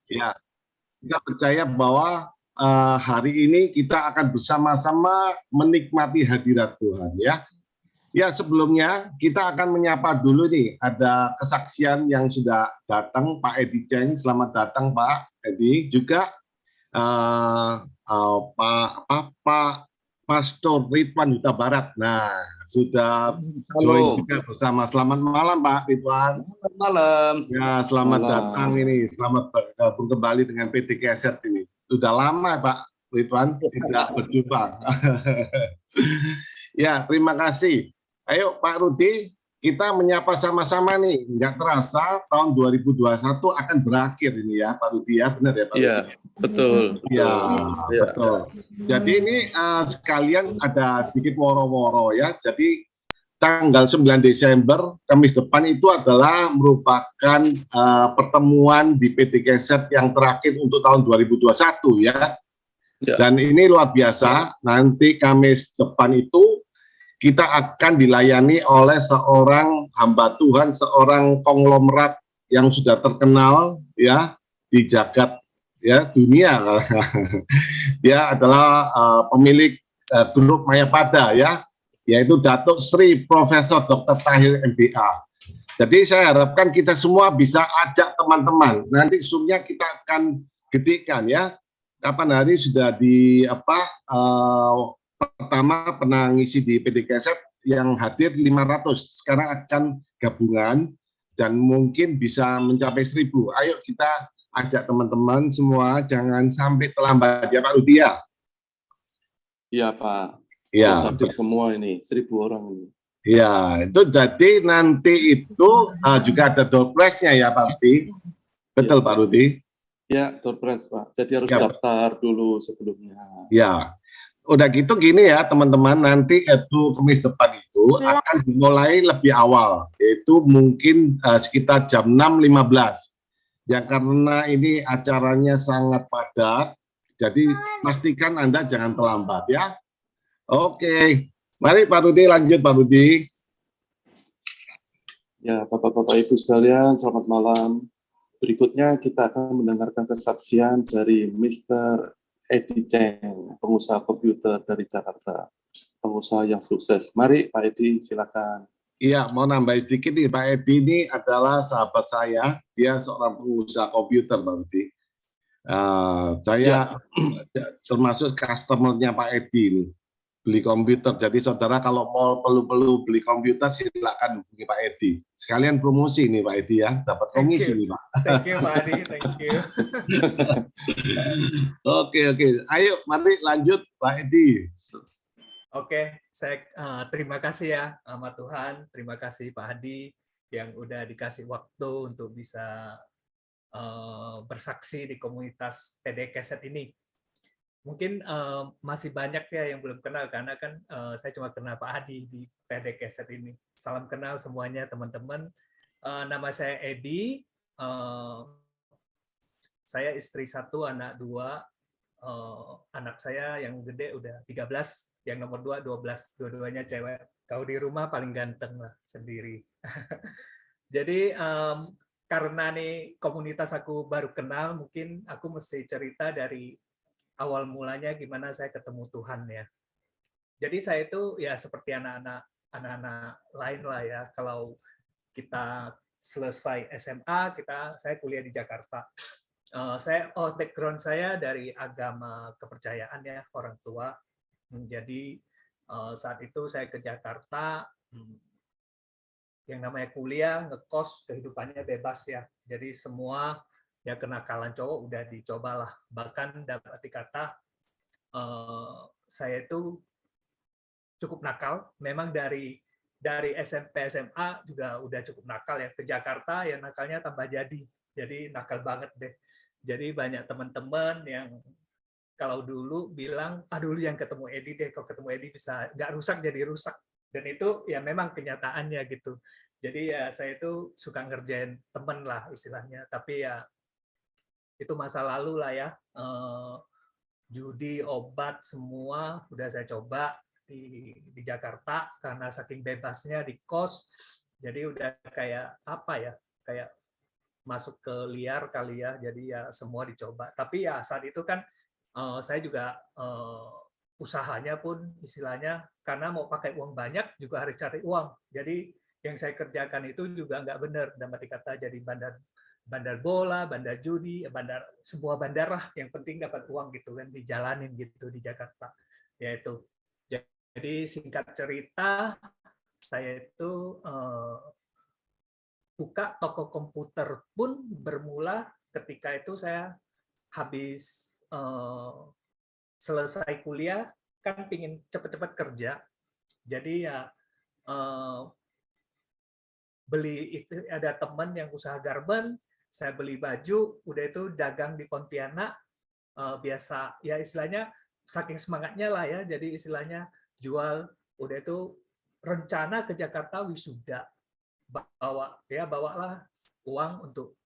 Ya, kita percaya bahwa hari ini kita akan bersama-sama menikmati hadirat Tuhan ya. Ya, sebelumnya kita akan menyapa dulu nih, ada kesaksian yang sudah datang, Pak Edi Cheng. Selamat datang Pak Edi. Juga Pak Pastor Ridwan Huta Barat. Nah, sudah join Halo, juga bersama. Selamat malam Pak Ridwan. selamat malam. Ya, selamat datang Malam. ini. Selamat bergabung kembali dengan PT Keset ini. Sudah lama Pak Ridwan tidak berjumpa. Ya, terima kasih. Ayo Pak Rudi, kita menyapa sama-sama nih. Nggak terasa tahun 2021 akan berakhir ini ya Pak Rudi ya. Benar ya Pak Iya, Rudi? betul, Ya, betul. Ya. betul. Jadi ini sekalian ada sedikit woro-woro ya. Jadi tanggal 9 Desember, Kamis depan itu adalah merupakan pertemuan di PT Keset yang terakhir untuk tahun 2021 ya. Ya. Dan ini luar biasa, nanti Kamis depan itu kita akan dilayani oleh seorang hamba Tuhan, seorang konglomerat yang sudah terkenal ya di jagat ya dunia. Dia adalah pemilik grup Mayapada ya, yaitu Datuk Sri Profesor Dr. Tahir MBA. Jadi saya harapkan kita semua bisa ajak teman-teman. Nanti Zoom-nya kita akan gedekan ya. Kapan hari sudah di pertama pernah ngisi di PT Keset yang hadir 500. Sekarang akan gabungan dan mungkin bisa mencapai 1.000. Ayo kita ajak teman-teman semua, jangan sampai terlambat ya Pak Rudi ya. Iya Pak. Ya, hadir semua ini, 1.000 orang ini. ya, itu jadi nanti itu juga ada door prize-nya ya Pak Rudi. Betul ya. Pak Rudi? Ya, door prize Pak. Jadi harus daftar dulu sebelumnya. Ya, udah gitu gini ya teman-teman, nanti itu Kamis depan itu akan dimulai lebih awal, yaitu mungkin sekitar jam 6.15. Ya karena ini acaranya sangat padat, jadi pastikan Anda jangan terlambat ya. Oke, mari Pak Rudi lanjut Pak Rudi. Ya, Bapak-Bapak Ibu sekalian, selamat malam. Berikutnya kita akan mendengarkan kesaksian dari Mr. Edi Cheng, pengusaha komputer dari Jakarta. Pengusaha yang sukses. Mari Pak Edi, silakan. Iya, mau nambah sedikit nih, Pak Edi ini adalah sahabat saya, dia seorang pengusaha komputer, Pak Edi. Saya termasuk customer-nya Pak Edi ini, beli komputer. Jadi saudara kalau mau perlu beli komputer, silakan hubungi Pak Edi. Sekalian promosi nih Pak Edi ya, dapat komisi nih Pak. Thank you Pak Edi, thank you. Oke, ayo mari lanjut Pak Edi. Oke, saya terima kasih ya sama Tuhan, terima kasih Pak Hadi yang udah dikasih waktu untuk bisa bersaksi di komunitas PD Keset ini. Mungkin masih banyak ya yang belum kenal karena kan saya cuma kenal Pak Hadi di PD Keset ini. Salam kenal semuanya teman-teman. Nama saya Edi. Saya istri 1, anak 2. Anak saya yang gede udah 13, yang nomor 2 12, dua-duanya cewek. Kalau di rumah paling ganteng lah sendiri. Jadi karena nih komunitas aku baru kenal, mungkin aku mesti cerita dari awal mulanya gimana saya ketemu Tuhan ya. Jadi saya itu ya seperti anak-anak lain lah ya. Kalau kita selesai SMA, saya kuliah di Jakarta. Background saya dari agama kepercayaan ya, orang tua. Jadi saat itu saya ke Jakarta, yang namanya kuliah, ngekos, kehidupannya bebas ya. Jadi semua ya kenakalan cowok udah dicobalah. Bahkan dapat dikata saya itu cukup nakal. Memang dari SMP SMA juga udah cukup nakal ya. Ke Jakarta ya nakalnya tambah jadi. Jadi nakal banget deh. Jadi banyak teman-teman yang kalau dulu bilang, dulu yang ketemu Edi deh, kalau ketemu Edi bisa nggak rusak jadi rusak. Dan itu ya memang kenyataannya gitu. Jadi ya saya itu suka ngerjain temen lah istilahnya. Tapi ya itu masa lalu lah ya. Judi, obat, semua udah saya coba di Jakarta karena saking bebasnya di kos. Jadi udah kayak apa ya, kayak masuk ke liar kali ya, jadi ya semua dicoba. Tapi ya saat itu kan saya juga usahanya pun istilahnya karena mau pakai uang banyak juga harus cari uang. Jadi yang saya kerjakan itu juga nggak benar, dalam arti kata jadi bandar bola, bandar judi, bandar sebuah bandar lah, yang penting dapat uang gitu kan, dijalanin gitu di Jakarta. Yaitu. Jadi singkat cerita, saya itu buka toko komputer pun bermula ketika itu saya habis selesai kuliah, kan pingin cepat-cepat kerja. Jadi ya beli itu, ada teman yang usaha garment, saya beli baju, udah itu dagang di Pontianak, biasa ya istilahnya saking semangatnya lah ya, jadi istilahnya jual, udah itu rencana ke Jakarta wisuda, bawalah uang untuk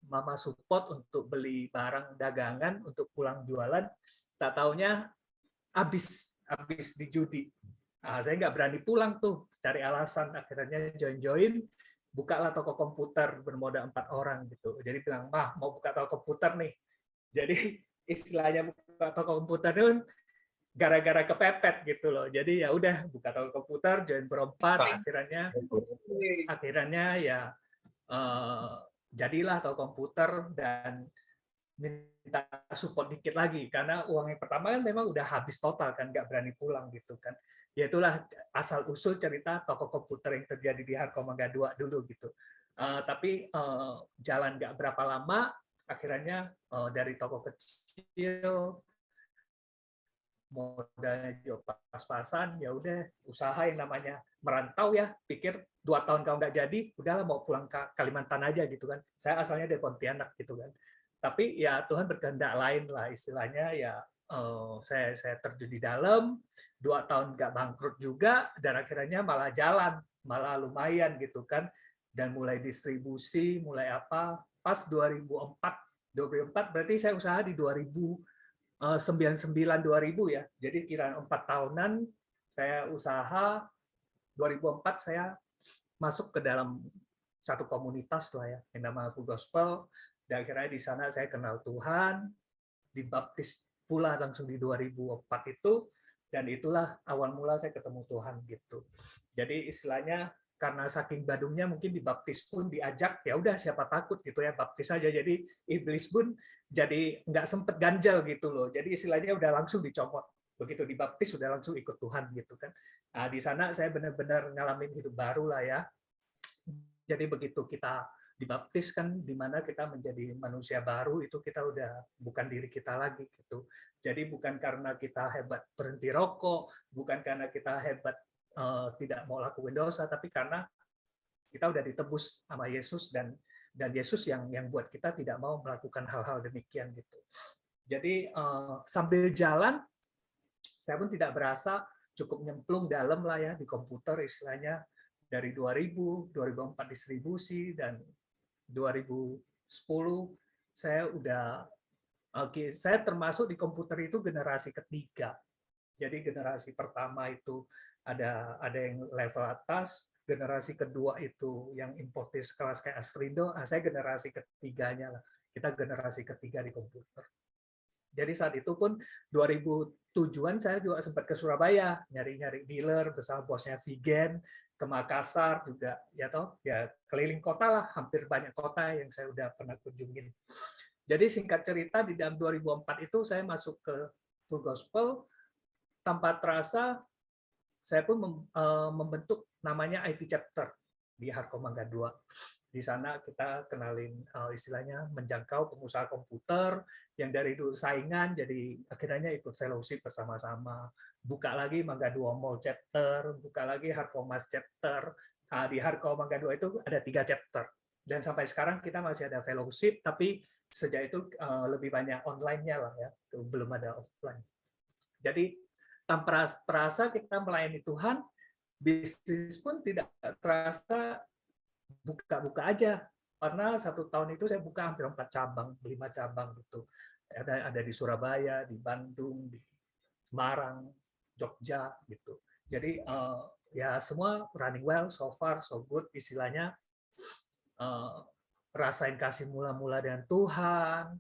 mama support untuk beli barang dagangan untuk pulang jualan, tak taunya habis di judi. Saya nggak berani pulang tuh, cari alasan, akhirnya join, bukalah toko komputer bermodal 4 orang gitu. Jadi bilang, "Mah, mau buka toko komputer nih." Jadi istilahnya buka toko komputer itu gara-gara kepepet gitu loh. Jadi ya udah buka toko komputer, join berempat, akhirnya ya jadilah toko komputer dan minta support dikit lagi karena uang yang pertama kan memang udah habis total kan, nggak berani pulang gitu kan. Ya itulah asal usul cerita toko komputer yang terjadi di Harko Mangga 2 dulu gitu. Tapi jalan nggak berapa lama, akhirnya dari toko kecil modalnya juga pas-pasan, ya udah usaha yang namanya merantau ya, pikir 2 tahun kalau nggak jadi, udahlah mau pulang ke Kalimantan aja gitu kan. Saya asalnya dari Pontianak gitu kan. Tapi ya Tuhan berkehendak lain lah istilahnya ya, saya terjun di dalam 2 tahun nggak bangkrut juga, dan akhirnya malah jalan, malah lumayan gitu kan, dan mulai distribusi, mulai apa pas 2004 berarti saya usaha di 99-2000 ya, jadi kira 4 tahunan saya usaha. 2004 saya masuk ke dalam satu komunitas lah ya, yang nama Full Gospel, dan akhirnya di sana saya kenal Tuhan, dibaptis pula langsung di 2004 itu, dan itulah awal mula saya ketemu Tuhan gitu. Jadi istilahnya karena saking badungnya mungkin dibaptis pun diajak, ya udah siapa takut gitu ya, baptis aja. Jadi iblis pun jadi nggak sempet ganjal gitu loh. Jadi istilahnya udah langsung dicomot. Begitu dibaptis sudah langsung ikut Tuhan gitu kan. Nah, di sana saya benar-benar ngalamin hidup baru lah ya. Jadi begitu kita dibaptis kan, di mana kita menjadi manusia baru, itu kita udah bukan diri kita lagi gitu. Jadi bukan karena kita hebat berhenti rokok, bukan karena kita hebat tidak mau lakukan dosa, tapi karena kita udah ditebus sama Yesus, dan Yesus yang buat kita tidak mau melakukan hal-hal demikian gitu. Jadi sambil jalan saya pun tidak berasa cukup nyemplung dalam lah ya di komputer istilahnya. Dari 2000, 2004 distribusi, dan 2010 saya udah saya termasuk di komputer itu generasi ketiga. Jadi generasi pertama itu ada yang level atas, generasi kedua itu yang importis kelas kayak Astrindo, saya generasi ketiganya lah. Kita generasi ketiga di komputer. Jadi saat itu pun 2007-an saya juga sempat ke Surabaya nyari-nyari dealer bersama bosnya Vigen, ke Makassar juga ya toh, ya keliling kota lah, hampir banyak kota yang saya udah pernah kunjungin. Jadi singkat cerita di dalam 2004 itu saya masuk ke Full Gospel, tanpa terasa saya pun membentuk namanya IT chapter di Harko Mangga 2. Di sana kita kenalin istilahnya menjangkau pengusaha komputer yang dari dulu saingan, jadi akhirnya ikut fellowship bersama-sama. Buka lagi Mangga 2 Mall chapter, buka lagi Harko Mas chapter. Di Harko Mangga 2 itu ada 3 chapter. Dan sampai sekarang kita masih ada fellowship, tapi sejak itu lebih banyak online-nya lah ya, belum ada offline. Jadi tanpa terasa kita melayani Tuhan, bisnis pun tidak terasa buka-buka aja, karena 1 tahun itu saya buka hampir 4 cabang, 5 cabang gitu. Ada di Surabaya, di Bandung, di Semarang, Jogja gitu. Jadi ya semua running well, so far so good istilahnya. rasain kasih mula-mula dengan Tuhan,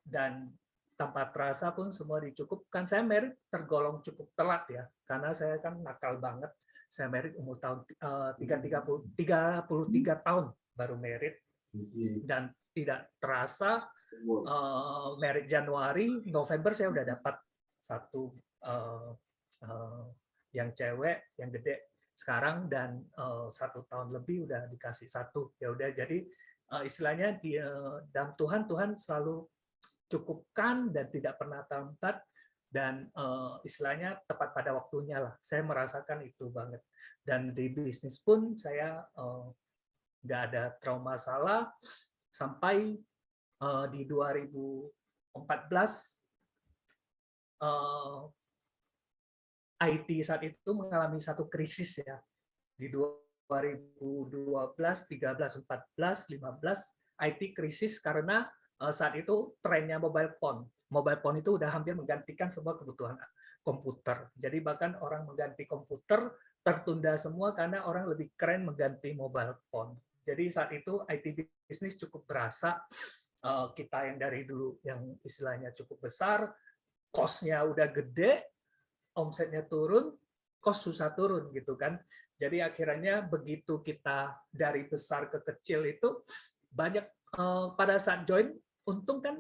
dan tanpa terasa pun semua dicukupkan. Saya married tergolong cukup telat ya, karena saya kan nakal banget. Saya married umur tahun 33 tahun baru married, dan tidak terasa married Januari, November saya udah dapat satu yang cewek, yang gede sekarang, dan 1 tahun lebih udah dikasih satu. Ya udah, jadi istilahnya di dalam Tuhan selalu cukupkan dan tidak pernah terlambat, dan istilahnya tepat pada waktunya lah. Saya merasakan itu banget. Dan di bisnis pun saya nggak ada trauma masalah sampai di 2014 IT saat itu mengalami satu krisis ya. Di 2012, 13, 14, 15 IT krisis karena saat itu trennya mobile phone. Mobile phone itu udah hampir menggantikan semua kebutuhan komputer. Jadi bahkan orang mengganti komputer tertunda semua karena orang lebih keren mengganti mobile phone. Jadi saat itu IT bisnis cukup berasa. Kita yang dari dulu yang istilahnya cukup besar, cost-nya udah gede, omsetnya turun, cost susah turun gitu kan. Jadi akhirnya begitu kita dari besar ke kecil itu banyak pada saat join, untung kan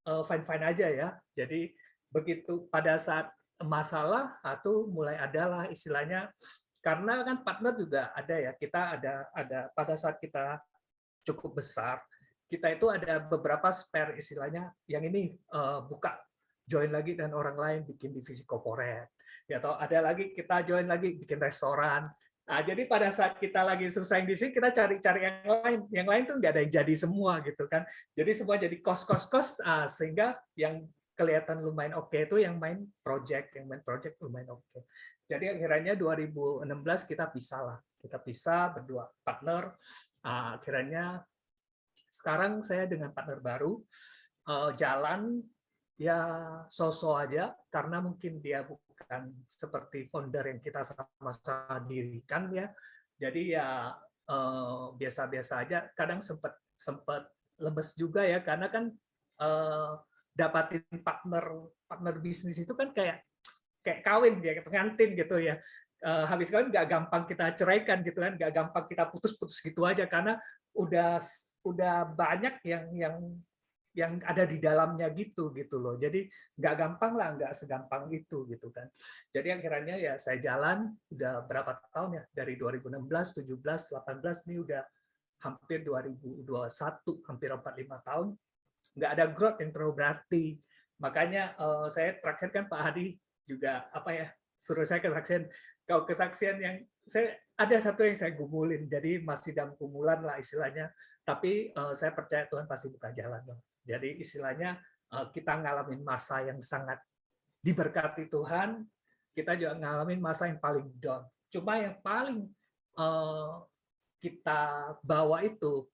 fine-fine aja ya. Jadi begitu pada saat masalah atau mulai adalah istilahnya, karena kan partner juga ada ya. Kita ada pada saat kita cukup besar, kita itu ada beberapa spare istilahnya, yang ini buka join lagi dan orang lain bikin divisi corporate, ya, atau ada lagi kita join lagi bikin restoran. Nah, jadi pada saat kita lagi selesai di sini, kita cari-cari yang lain tuh nggak ada yang jadi semua gitu kan. Jadi semua jadi kos, sehingga yang kelihatan lumayan oke itu yang main project lumayan oke. Jadi akhirnya 2016 kita pisah berdua partner. Akhirnya sekarang saya dengan partner baru jalan ya so-so aja, karena mungkin dia bukan seperti founder yang kita sama-sama dirikan ya. Jadi ya biasa-biasa aja. Kadang sempat lemes juga ya, karena kan dapatin partner bisnis itu kan kayak kawin ya, pengantin gitu ya. Habis kawin nggak gampang kita ceraikan gitu kan, nggak gampang kita putus gitu aja, karena udah banyak yang ada di dalamnya gitu loh. Jadi nggak gampang lah, nggak segampang itu gitu kan. Jadi akhirnya ya saya jalan udah berapa tahun ya, dari 2016, 17, 18, ini udah hampir 2021, hampir 45 tahun. Nggak ada growth yang terlalu berarti. Makanya saya terakhir kan Pak Hadi juga suruh saya kesaksian. Kalau kesaksian yang saya ada satu yang saya gumulin, jadi masih dalam gumulan lah istilahnya. Tapi saya percaya Tuhan pasti buka jalan. Jadi istilahnya kita ngalamin masa yang sangat diberkati Tuhan, kita juga ngalamin masa yang paling down. Cuma yang paling kita bawa itu,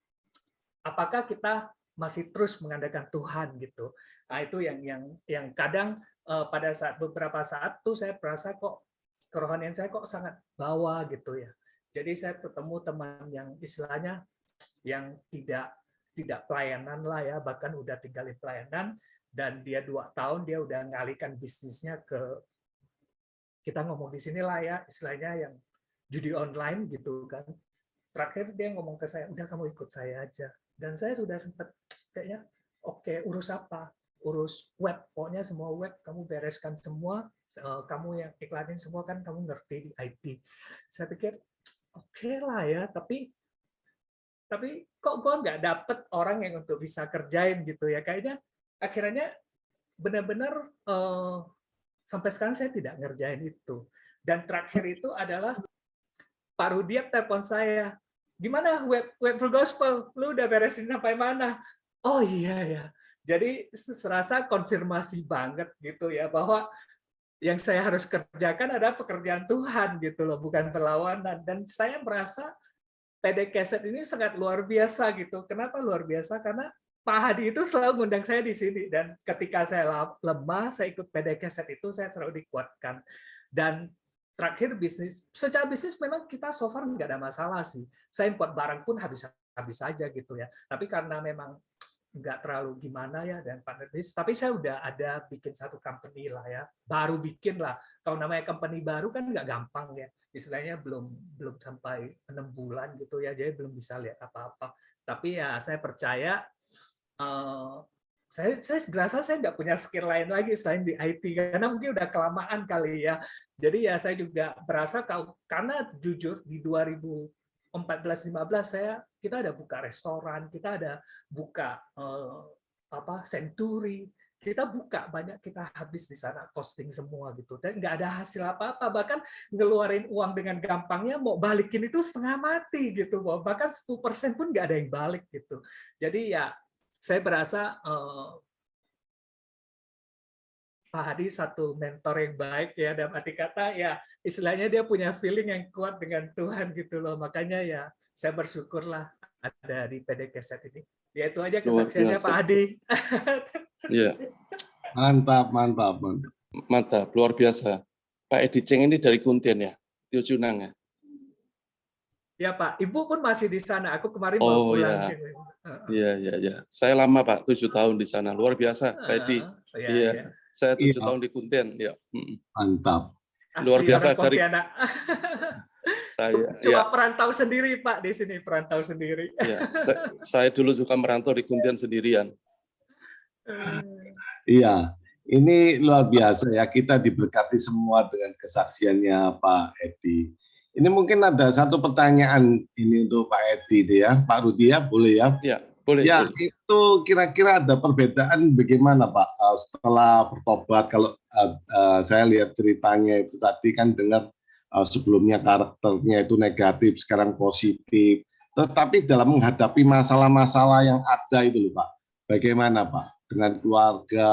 apakah kita masih terus mengandalkan Tuhan gitu. Nah, itu yang kadang pada beberapa saat tuh saya merasa kok kerohanian saya kok sangat bawah gitu ya. Jadi saya ketemu teman yang istilahnya yang tidak pelayanan lah ya, bahkan udah tinggalin pelayanan, dan dia 2 tahun dia udah ngalihkan bisnisnya ke, kita ngomong di sini lah ya, istilahnya yang judi online gitu kan. Terakhir dia ngomong ke saya, udah kamu ikut saya aja. Dan saya sudah sempat kayaknya, oke, urus apa? Urus web, pokoknya semua web kamu bereskan semua, kamu yang iklanin semua kan kamu ngerti di IT. Saya pikir, oke lah ya, tapi kok gue nggak dapet orang yang untuk bisa kerjain gitu ya. Kayaknya akhirnya benar-benar sampai sekarang saya tidak ngerjain itu. Dan terakhir itu adalah Pak Rudiap telepon saya, gimana web for gospel, lu udah beresin sampai mana? Oh iya ya. Jadi serasa konfirmasi banget gitu ya, bahwa yang saya harus kerjakan adalah pekerjaan Tuhan gitu loh, bukan perlawanan. Dan saya merasa PD Keset ini sangat luar biasa gitu. Kenapa luar biasa? Karena Pak Hadi itu selalu ngundang saya di sini, dan ketika saya lemah, saya ikut PD Keset itu saya selalu dikuatkan. Dan terakhir secara bisnis memang kita so far nggak ada masalah sih. Saya import barang pun habis habis saja gitu ya. Tapi karena memang nggak terlalu gimana ya dan partner bisnis, tapi saya udah ada bikin satu company lah ya, baru bikin lah. Kalau namanya company baru kan nggak gampang ya, istilahnya belum sampai 6 bulan gitu ya, jadi belum bisa lihat apa-apa. Tapi ya saya percaya, saya berasa saya nggak punya skill lain lagi selain di IT, karena mungkin udah kelamaan kali ya. Jadi ya saya juga berasa karena jujur di 2014-15 kita ada buka restoran, kita ada buka Century, kita buka banyak, kita habis di sana costing semua gitu, dan nggak ada hasil apa-apa, bahkan ngeluarin uang dengan gampangnya mau balikin itu setengah mati gitu, bahkan 10% pun nggak ada yang balik gitu. Jadi ya saya berasa Pak Hadi satu mentor yang baik ya, dalam arti kata ya istilahnya dia punya feeling yang kuat dengan Tuhan gitu loh, makanya ya saya bersyukurlah ada di PD Keset ini. Ya itu aja kesaksiannya Pak Hadi. Iya. Mantap. Mantap, luar biasa. Pak Edi Cheng ini dari Kuntian ya, Tio Junang ya. Ya Pak, Ibu pun masih di sana. Aku kemarin baru pulang. Iya. Saya lama Pak, 7 tahun di sana. Luar biasa, Pak Edi. Iya. Saya 7 tahun di Kuntian. Ya. Mantap. Luar biasa dari saya. Cuma perantau sendiri Pak di sini, perantau sendiri. Ya, saya dulu juga merantau di Kuntian sendirian. Iya, ini luar biasa ya, kita diberkati semua dengan kesaksiannya Pak Edi. Ini mungkin ada satu pertanyaan ini untuk Pak Edi ya, Pak Rudi ya, boleh ya? Ya, boleh. Ya, boleh. itu kira-kira ada perbedaan bagaimana Pak setelah bertobat? Kalau saya lihat ceritanya itu tadi kan dengar sebelumnya karakternya itu negatif, sekarang positif. Tetapi dalam menghadapi masalah-masalah yang ada itu loh Pak, bagaimana Pak? Dengan keluarga,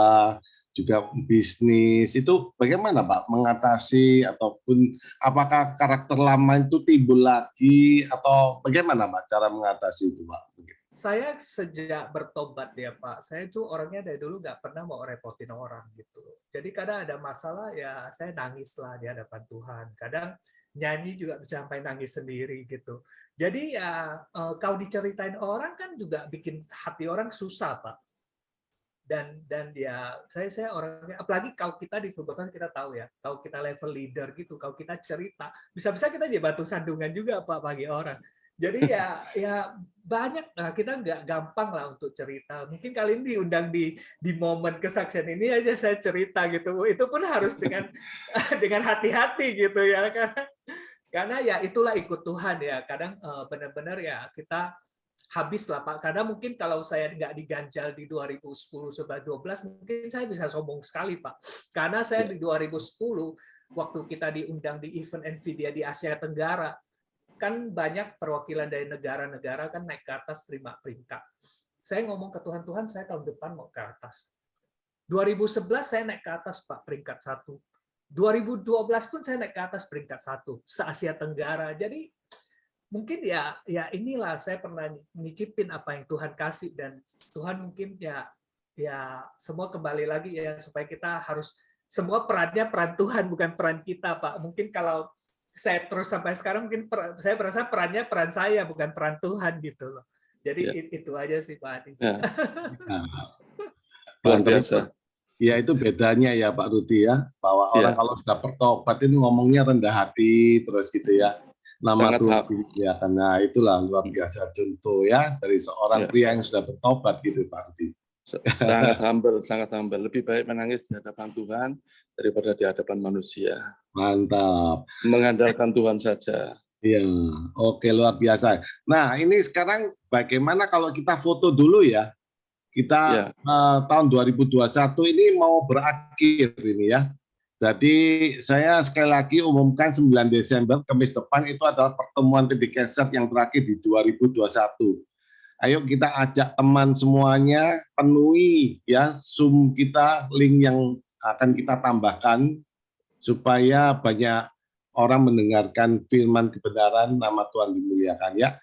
juga bisnis, itu bagaimana Pak mengatasi, ataupun apakah karakter lama itu timbul lagi, atau bagaimana Pak cara mengatasi itu Pak? Saya sejak bertobat ya Pak, saya tuh orangnya dari dulu nggak pernah mau repotin orang gitu. Jadi kadang ada masalah ya saya nangis lah di hadapan Tuhan. Kadang nyanyi juga bisa sampai nangis sendiri gitu. Jadi ya kalau diceritain orang kan juga bikin hati orang susah Pak. Dan ya saya orangnya, apalagi kalau kita di Sultan kita tahu ya, kalau kita level leader gitu, kalau kita cerita bisa-bisa kita jadi batu sandungan juga Pak bagi orang. Jadi ya banyak, nah kita nggak gampang lah untuk cerita. Mungkin kali ini diundang di momen kesaksian ini aja saya cerita gitu, itu pun harus dengan hati-hati gitu ya, karena ya itulah ikut Tuhan ya. Kadang benar-benar ya kita habis lah Pak, karena mungkin kalau saya nggak diganjal di 2010-12 mungkin saya bisa sombong sekali Pak, karena saya di 2010 waktu kita diundang di event NVIDIA di Asia Tenggara, kan banyak perwakilan dari negara-negara kan naik ke atas terima peringkat. Saya ngomong ke Tuhan, saya tahun depan mau ke atas. 2011 saya naik ke atas Pak, peringkat 1. 2012 pun saya naik ke atas peringkat 1 se-Asia Tenggara. Jadi mungkin ya inilah saya pernah nyicipin apa yang Tuhan kasih, dan Tuhan mungkin ya semua kembali lagi ya, supaya kita harus semua perannya peran Tuhan bukan peran kita Pak. Mungkin kalau saya terus sampai sekarang mungkin saya merasa perannya peran saya bukan peran Tuhan gitu loh. Jadi itu aja sih Pak Adi. Ya. Luar biasa. Ya itu bedanya ya Pak Rudi ya, bahwa orang kalau sudah bertobat itu ngomongnya rendah hati terus gitu ya. Nama Tuhan ya, karena itulah luar biasa contoh ya dari seorang pria yang sudah bertobat gitu Pak Rudi. Sangat humble. Lebih baik menangis di hadapan Tuhan daripada di hadapan manusia. Mantap. Mengandalkan Tuhan saja. Iya, oke, luar biasa. Nah ini sekarang bagaimana kalau kita foto dulu ya? Kita tahun 2021 ini mau berakhir ini ya. Jadi saya sekali lagi umumkan 9 Desember, Kamis depan itu adalah pertemuan PD Keset yang terakhir di 2021. Ayo kita ajak teman semuanya, penuhi ya Zoom kita, link yang akan kita tambahkan supaya banyak orang mendengarkan firman kebenaran, nama Tuhan dimuliakan ya.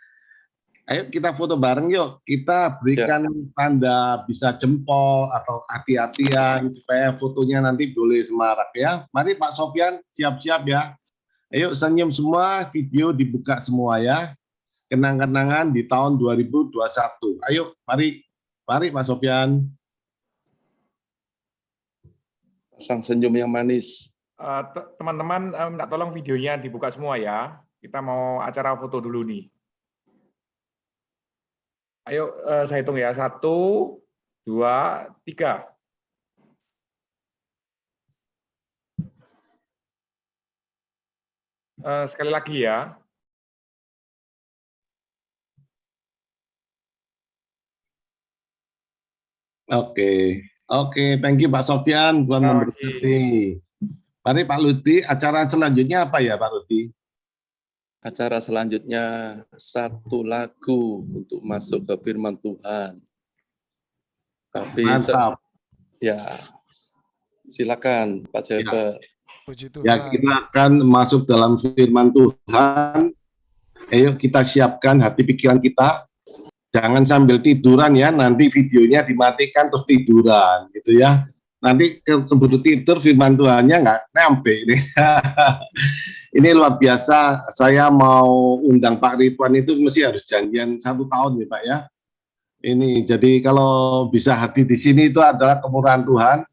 Ayo kita foto bareng yuk, kita berikan tanda bisa jempol atau hati-hatian supaya fotonya nanti boleh semarak ya. Mari Pak Sofyan siap-siap ya. Ayo senyum semua, video dibuka semua ya. kenang-kenangan di tahun 2021. Ayo, mari Mas Sofyan. Pasang senyum yang manis. Teman-teman, minta tolong videonya dibuka semua ya. Kita mau acara foto dulu nih. Ayo, saya hitung ya. 1, 2, 3. Sekali lagi ya. Oke, thank you Pak Sofyan, Tuhan memberkati. Mari Pak Lutfi, acara selanjutnya apa ya Pak Lutfi? Acara selanjutnya satu lagu untuk masuk ke firman Tuhan. Tapi Mantap. ya, silakan Pak Jeffer. Puji Tuhan. Ya, kita akan masuk dalam firman Tuhan. Ayo kita siapkan hati pikiran kita. Jangan sambil tiduran ya, nanti videonya dimatikan terus tiduran gitu ya. Nanti keburu tidur firman Tuhannya nggak nyampe ini. Ini luar biasa. Saya mau undang Pak Ridwan itu mesti harus janjian 1 tahun nih Pak ya. Ini jadi kalau bisa hadir di sini itu adalah kemurahan Tuhan.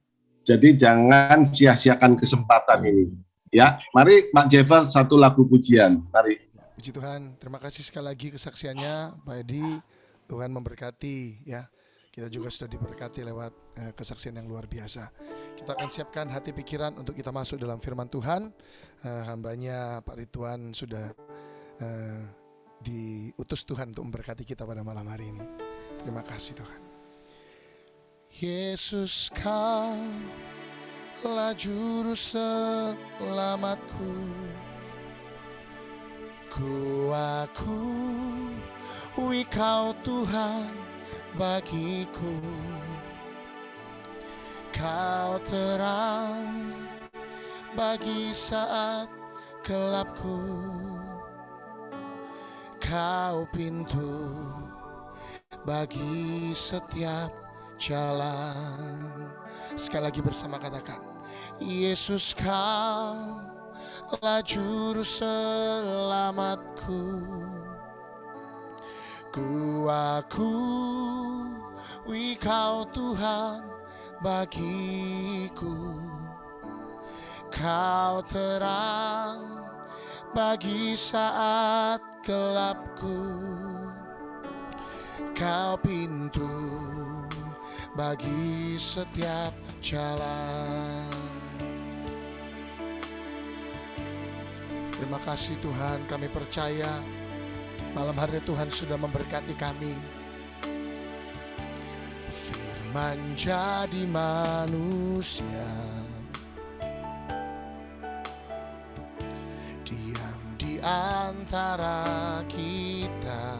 Jadi jangan sia-siakan kesempatan ini. Ya, mari Pak Jeffer 1 lagu pujian. Mari. Puji Tuhan. Terima kasih sekali lagi kesaksiannya Pak Edi. Tuhan memberkati ya. Kita juga sudah diberkati lewat kesaksian yang luar biasa. Kita akan siapkan hati pikiran untuk kita masuk dalam firman Tuhan. Hambanya Pak Ridwan sudah diutus Tuhan untuk memberkati kita pada malam hari ini. Terima kasih Tuhan. Yesus, Kaulah juru selamatku. Ku akui Kau Tuhan bagiku. Kau terang bagi saat gelapku. Kau pintu bagi setiap jalan. Sekali lagi bersama katakan, Yesus, Kaulah juru selamatku. Ku akui Kau Tuhan bagiku. Kau terang bagi saat gelapku. Kau pintu bagi setiap jalan. Terima kasih Tuhan, kami percaya malam hari Tuhan sudah memberkati kami. Firman jadi manusia, diam di antara kita.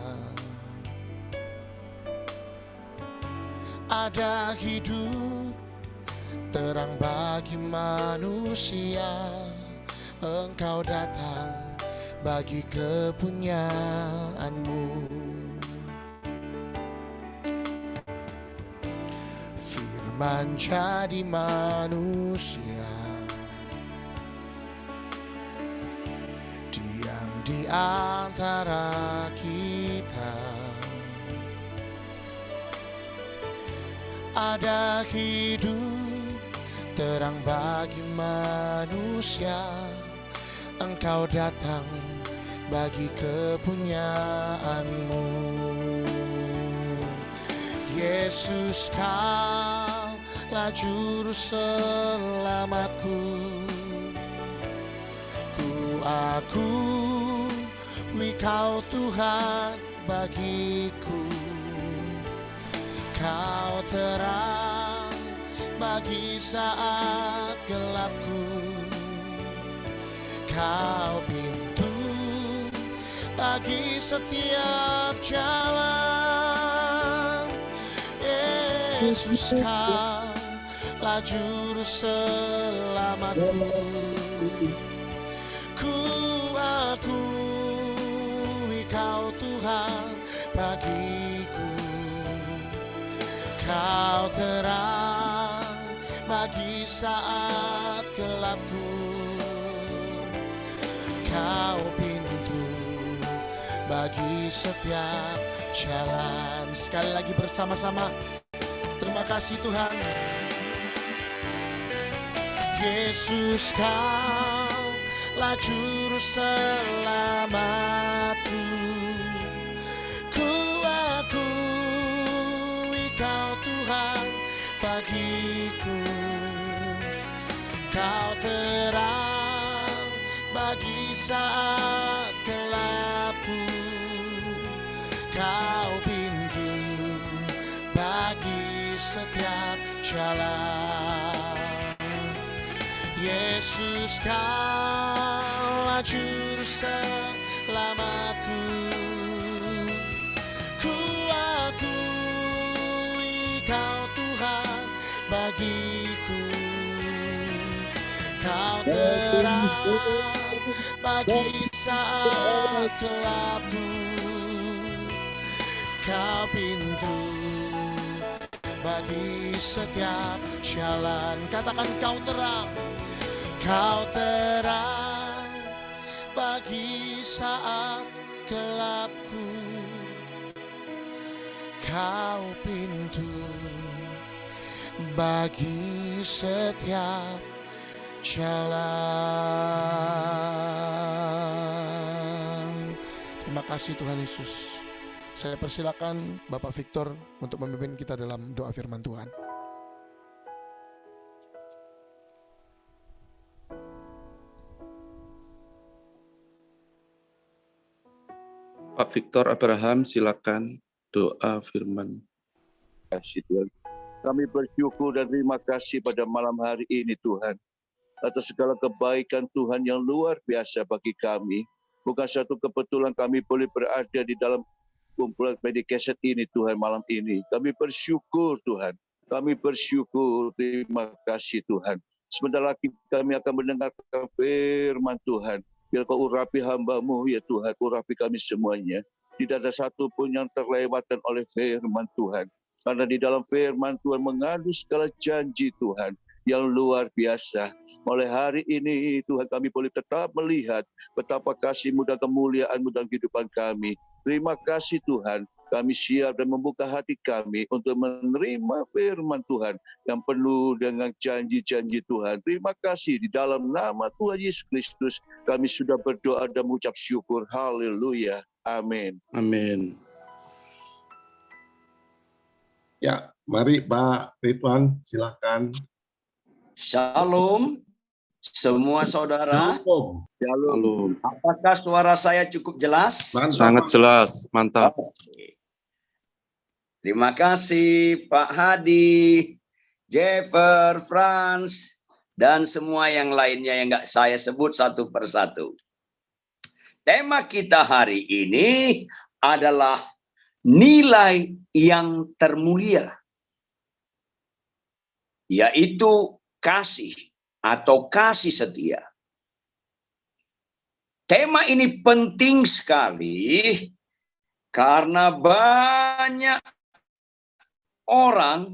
Ada hidup terang bagi manusia. Engkau datang bagi kepunyaanmu. Firman jadi manusia, diam di antara kita. Ada hidup terang bagi manusia. Engkau datang bagi kepunyaanmu. Yesus, Kaulah juru selamatku. Ku akui Kau Tuhan bagiku. Kau terang bagi saat gelapku. Kau pintu bagi setiap jalan. Yesus, Kaulah juru selamatku. Ku akui Kau Tuhan bagiku. Kau terang bagi saat gelapku. Kau pintu bagi setiap jalan. Sekali lagi bersama-sama, terima kasih Tuhan. Yesus, Kaulah juru selamatku. Ku akui Kau Tuhan bagiku. Kau terang bagi saat gelapku. Kau pintu bagi setiap jalan. Yesus, Kaulah juru selamatku. Ku akui Kau Tuhan bagiku. Kau terang bagi saat gelapku. Kau pintu bagi setiap jalan. Katakan Kau terang. Kau terang bagi saat gelapku. Kau pintu bagi setiap jalan. Terima kasih Tuhan Yesus. Saya persilakan Bapak Victor untuk memimpin kita dalam doa firman Tuhan. Pak Victor Abraham, silakan doa firman. Kasih Tuhan. Kami bersyukur dan terima kasih pada malam hari ini Tuhan. Atas segala kebaikan Tuhan yang luar biasa bagi kami. Bukan satu kebetulan kami boleh berada di dalam kumpulan Medikeset ini Tuhan malam ini. Kami bersyukur Tuhan. Kami bersyukur, terima kasih Tuhan. Sebentar lagi kami akan mendengarkan firman Tuhan. Biar Kau urapi hamba-Mu ya Tuhan, urapi kami semuanya. Tidak ada satu pun yang terlewatkan oleh firman Tuhan. Karena di dalam firman Tuhan mengandung segala janji Tuhan yang luar biasa. Mulai hari ini Tuhan kami boleh tetap melihat betapa kasih-Mu dan kemuliaan-Mu dalam kehidupan kami. Terima kasih Tuhan. Kami siap dan membuka hati kami untuk menerima firman Tuhan yang penuh dengan janji-janji Tuhan. Terima kasih di dalam nama Tuhan Yesus Kristus kami sudah berdoa dan mengucap syukur. Haleluya. Amin. Amin. Ya, mari Pak Ridwan, silakan. Shalom, semua saudara. Shalom. Shalom. Apakah suara saya cukup jelas? Mantap. Sangat jelas, mantap. Oke. Terima kasih Pak Hadi, Jeffer, Franz, dan semua yang lainnya yang nggak saya sebut satu persatu. Tema kita hari ini adalah nilai yang termulia, yaitu kasih atau kasih setia. Tema ini penting sekali karena banyak orang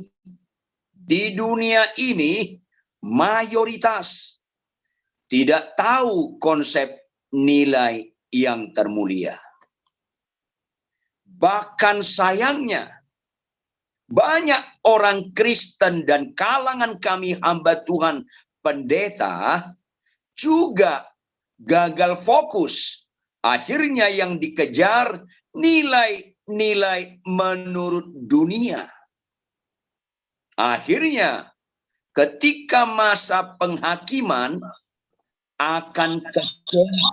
di dunia ini mayoritas tidak tahu konsep nilai yang termulia. Bahkan sayangnya banyak orang Kristen dan kalangan kami hamba Tuhan pendeta juga gagal fokus. Akhirnya yang dikejar nilai-nilai menurut dunia. Akhirnya ketika masa penghakiman akan kecewa.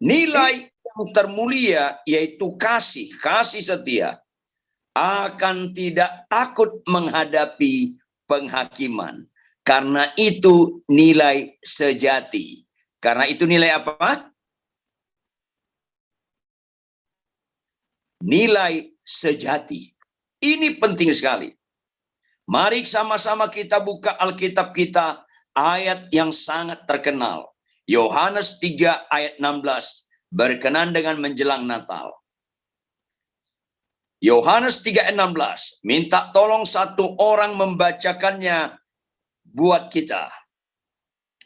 Nilai yang termulia yaitu kasih setia akan tidak takut menghadapi penghakiman. Karena itu nilai sejati. Karena itu nilai apa? Nilai sejati. Ini penting sekali. Mari sama-sama kita buka Alkitab kita, ayat yang sangat terkenal. Yohanes 3 ayat 16, berkenan dengan menjelang Natal. Yohanes 3 ayat 16, minta tolong satu orang membacakannya buat kita.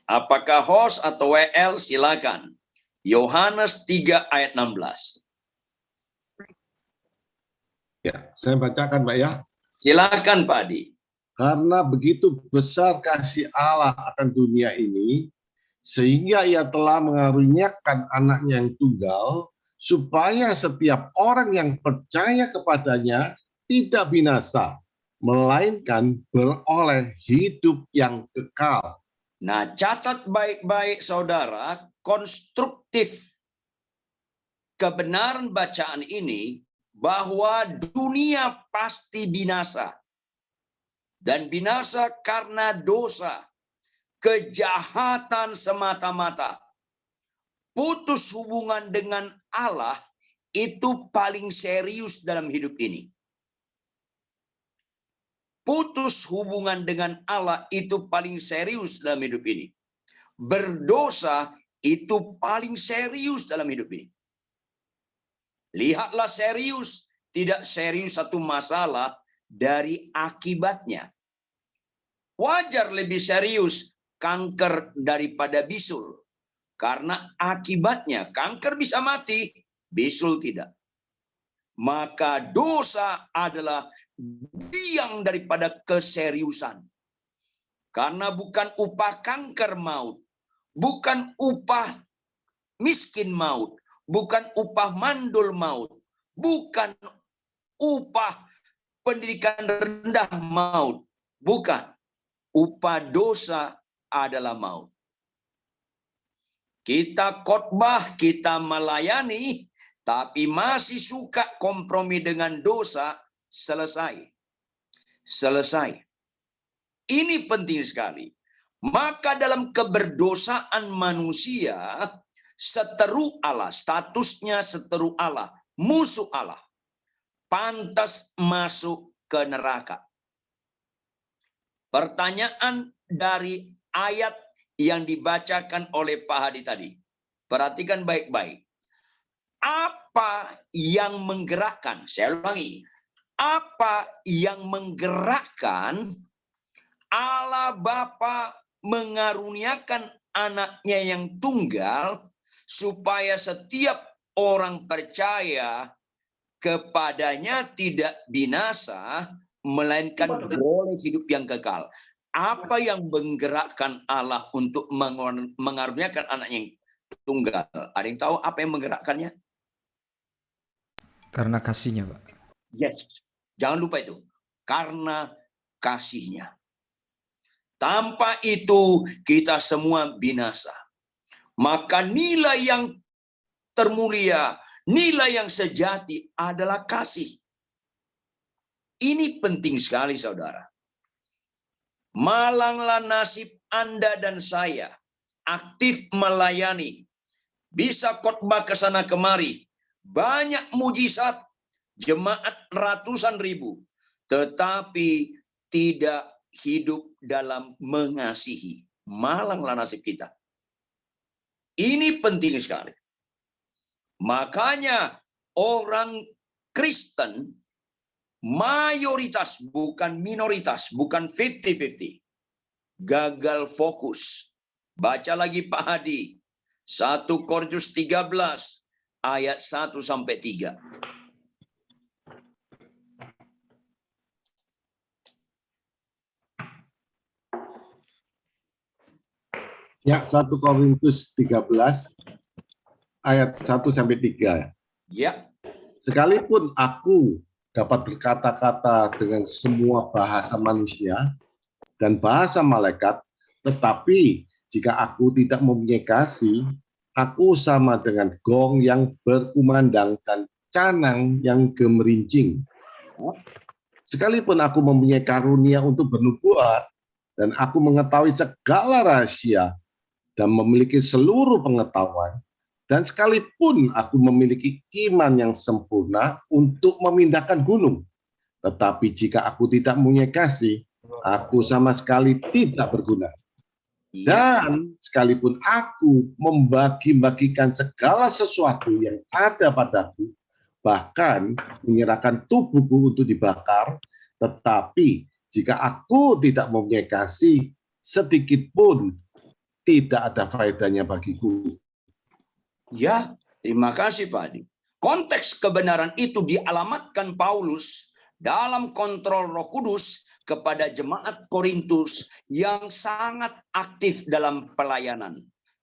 Apakah host atau WL silakan. Yohanes 3 ayat 16. Ya, saya bacakan Pak ya. Silakan Pak Adi. Karena begitu besar kasih Allah akan dunia ini, sehingga ia telah mengaruniakan anaknya yang tunggal, supaya setiap orang yang percaya kepadanya tidak binasa, melainkan beroleh hidup yang kekal. Nah, catat baik-baik saudara, konstruktif kebenaran bacaan ini bahwa dunia pasti binasa. Dan binasa karena dosa, kejahatan semata-mata. Putus hubungan dengan Allah itu paling serius dalam hidup ini. Putus hubungan dengan Allah itu paling serius dalam hidup ini. Berdosa itu paling serius dalam hidup ini. Lihatlah serius, tidak serius satu masalah dari akibatnya. Wajar lebih serius kanker daripada bisul. Karena akibatnya kanker bisa mati, bisul tidak. Maka dosa adalah biang daripada keseriusan. Karena bukan upah kanker maut, bukan upah miskin maut, bukan upah mandul maut, bukan upah pendidikan rendah maut, bukan. Upah dosa adalah maut. Kita khotbah, kita melayani, tapi masih suka kompromi dengan dosa, selesai. Selesai. Ini penting sekali. Maka dalam keberdosaan manusia, seteru Allah, statusnya seteru Allah, musuh Allah, pantas masuk ke neraka. Pertanyaan dari ayat yang dibacakan oleh Pak Hadi tadi. Perhatikan baik-baik. Apa yang menggerakkan? Saya ulangi. Apa yang menggerakkan Allah Bapa mengaruniakan anaknya yang tunggal supaya setiap orang percaya kepadanya tidak binasa, melainkan beroleh hidup yang kekal. Apa yang menggerakkan Allah untuk mengaruniakan anaknya yang tunggal? Ada yang tahu apa yang menggerakkannya? Karena kasihnya, Pak. Yes, jangan lupa itu. Karena kasihnya. Tanpa itu kita semua binasa. Maka nilai yang termulia, nilai yang sejati adalah kasih. Ini penting sekali saudara. Malanglah nasib Anda dan saya. Aktif melayani. Bisa khotbah ke sana kemari. Banyak mujizat. Jemaat ratusan ribu. Tetapi tidak hidup dalam mengasihi. Malanglah nasib kita. Ini penting sekali. Makanya orang Kristen mayoritas, bukan minoritas, bukan 50-50. Gagal fokus. Baca lagi Pak Hadi. 1 Korintus 13 ayat 1 sampai 3. Ya, 1 Korintus 13 ayat 1 sampai 3. Ya. Sekalipun aku dapat berkata-kata dengan semua bahasa manusia dan bahasa malaikat, tetapi jika aku tidak mempunyai kasih, aku sama dengan gong yang berkumandang dan canang yang gemerincing. Sekalipun aku mempunyai karunia untuk bernubuat, dan aku mengetahui segala rahasia, dan memiliki seluruh pengetahuan, dan sekalipun aku memiliki iman yang sempurna untuk memindahkan gunung, tetapi jika aku tidak mempunyai kasih, aku sama sekali tidak berguna. Dan sekalipun aku membagi-bagikan segala sesuatu yang ada padaku, bahkan menyerahkan tubuhku untuk dibakar, tetapi jika aku tidak mempunyai kasih, sedikit pun tidak ada faedahnya bagiku. Ya, terima kasih Pak Adi. Konteks kebenaran itu dialamatkan Paulus dalam kontrol Roh Kudus kepada jemaat Korintus yang sangat aktif dalam pelayanan,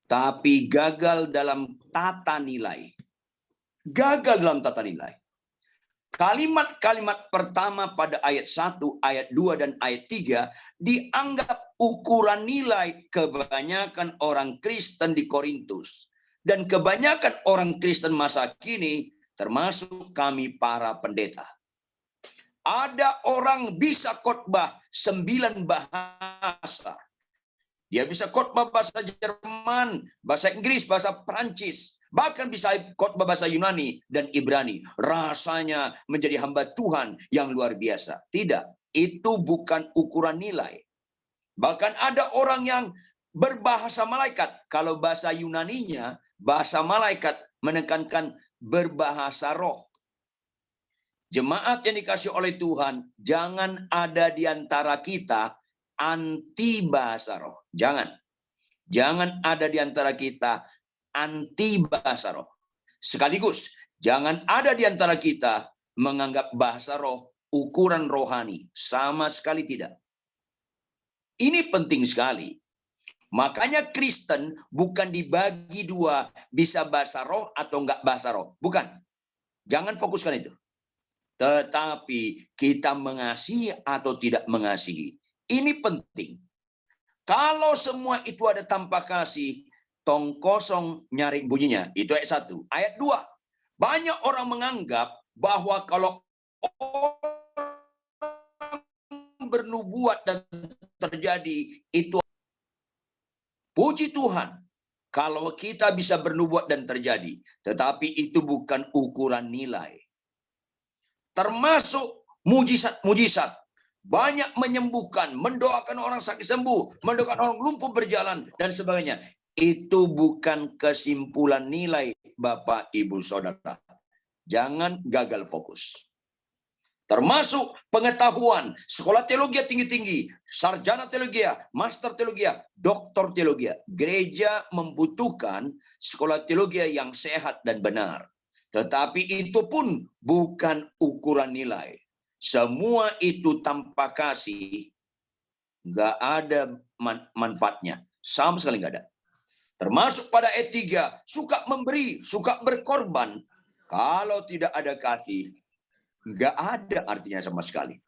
tapi gagal dalam tata nilai. Gagal dalam tata nilai. Kalimat-kalimat pertama pada ayat 1, ayat 2, dan ayat 3 dianggap ukuran nilai kebanyakan orang Kristen di Korintus. Dan kebanyakan orang Kristen masa kini, termasuk kami para pendeta. Ada orang bisa khotbah 9 bahasa. Dia bisa khotbah bahasa Jerman, bahasa Inggris, bahasa Perancis. Bahkan bisa khotbah bahasa Yunani dan Ibrani. Rasanya menjadi hamba Tuhan yang luar biasa. Tidak, itu bukan ukuran nilai. Bahkan ada orang yang berbahasa malaikat. Kalau bahasa Yunaninya, bahasa malaikat menekankan berbahasa roh. Jemaat yang dikasih oleh Tuhan, jangan ada di antara kita anti bahasa roh. Jangan. Jangan ada di antara kita anti bahasa roh. Sekaligus, jangan ada di antara kita menganggap bahasa roh ukuran rohani. Sama sekali tidak. Ini penting sekali. Makanya Kristen bukan dibagi dua, bisa bahasa roh atau enggak bahasa roh. Bukan. Jangan fokuskan itu. Tetapi kita mengasihi atau tidak mengasihi. Ini penting. Kalau semua itu ada tanpa kasih, tong kosong nyari bunyinya. Itu ayat 1. Ayat 2. Banyak orang menganggap bahwa kalau orang bernubuat dan terjadi, itu puji Tuhan. Kalau kita bisa bernubuat dan terjadi. Tetapi itu bukan ukuran nilai. Termasuk mujizat-mujizat. Banyak menyembuhkan, mendoakan orang sakit sembuh, mendoakan orang lumpuh berjalan, dan sebagainya. Itu bukan kesimpulan nilai, Bapak, Ibu, Saudara. Jangan gagal fokus. Termasuk pengetahuan, sekolah teologi tinggi-tinggi, sarjana teologi, master teologi, doktor teologi. Gereja membutuhkan sekolah teologi yang sehat dan benar. Tetapi itu pun bukan ukuran nilai. Semua itu tanpa kasih, nggak ada manfaatnya. Sama sekali nggak ada. Termasuk pada ayat 3, suka memberi, suka berkorban. Kalau tidak ada kasih, nggak ada artinya sama sekali.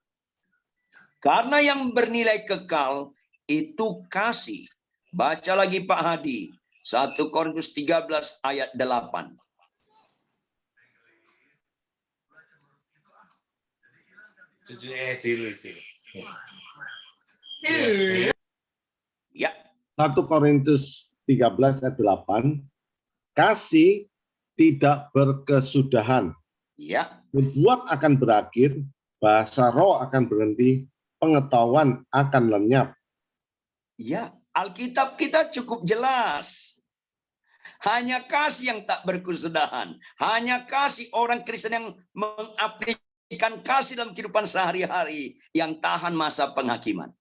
Karena yang bernilai kekal itu kasih. Baca lagi Pak Hadi. 1 Korintus 13 ayat 8. Ya. 1 Korintus 13 ayat 8. Kasih tidak berkesudahan. Ya. Nubuat akan berakhir, bahasa roh akan berhenti, pengetahuan akan lenyap. Ya, Alkitab kita cukup jelas. Hanya kasih yang tak berkesudahan. Hanya kasih orang Kristen yang mengaplikasikan kasih dalam kehidupan sehari-hari yang tahan masa penghakiman.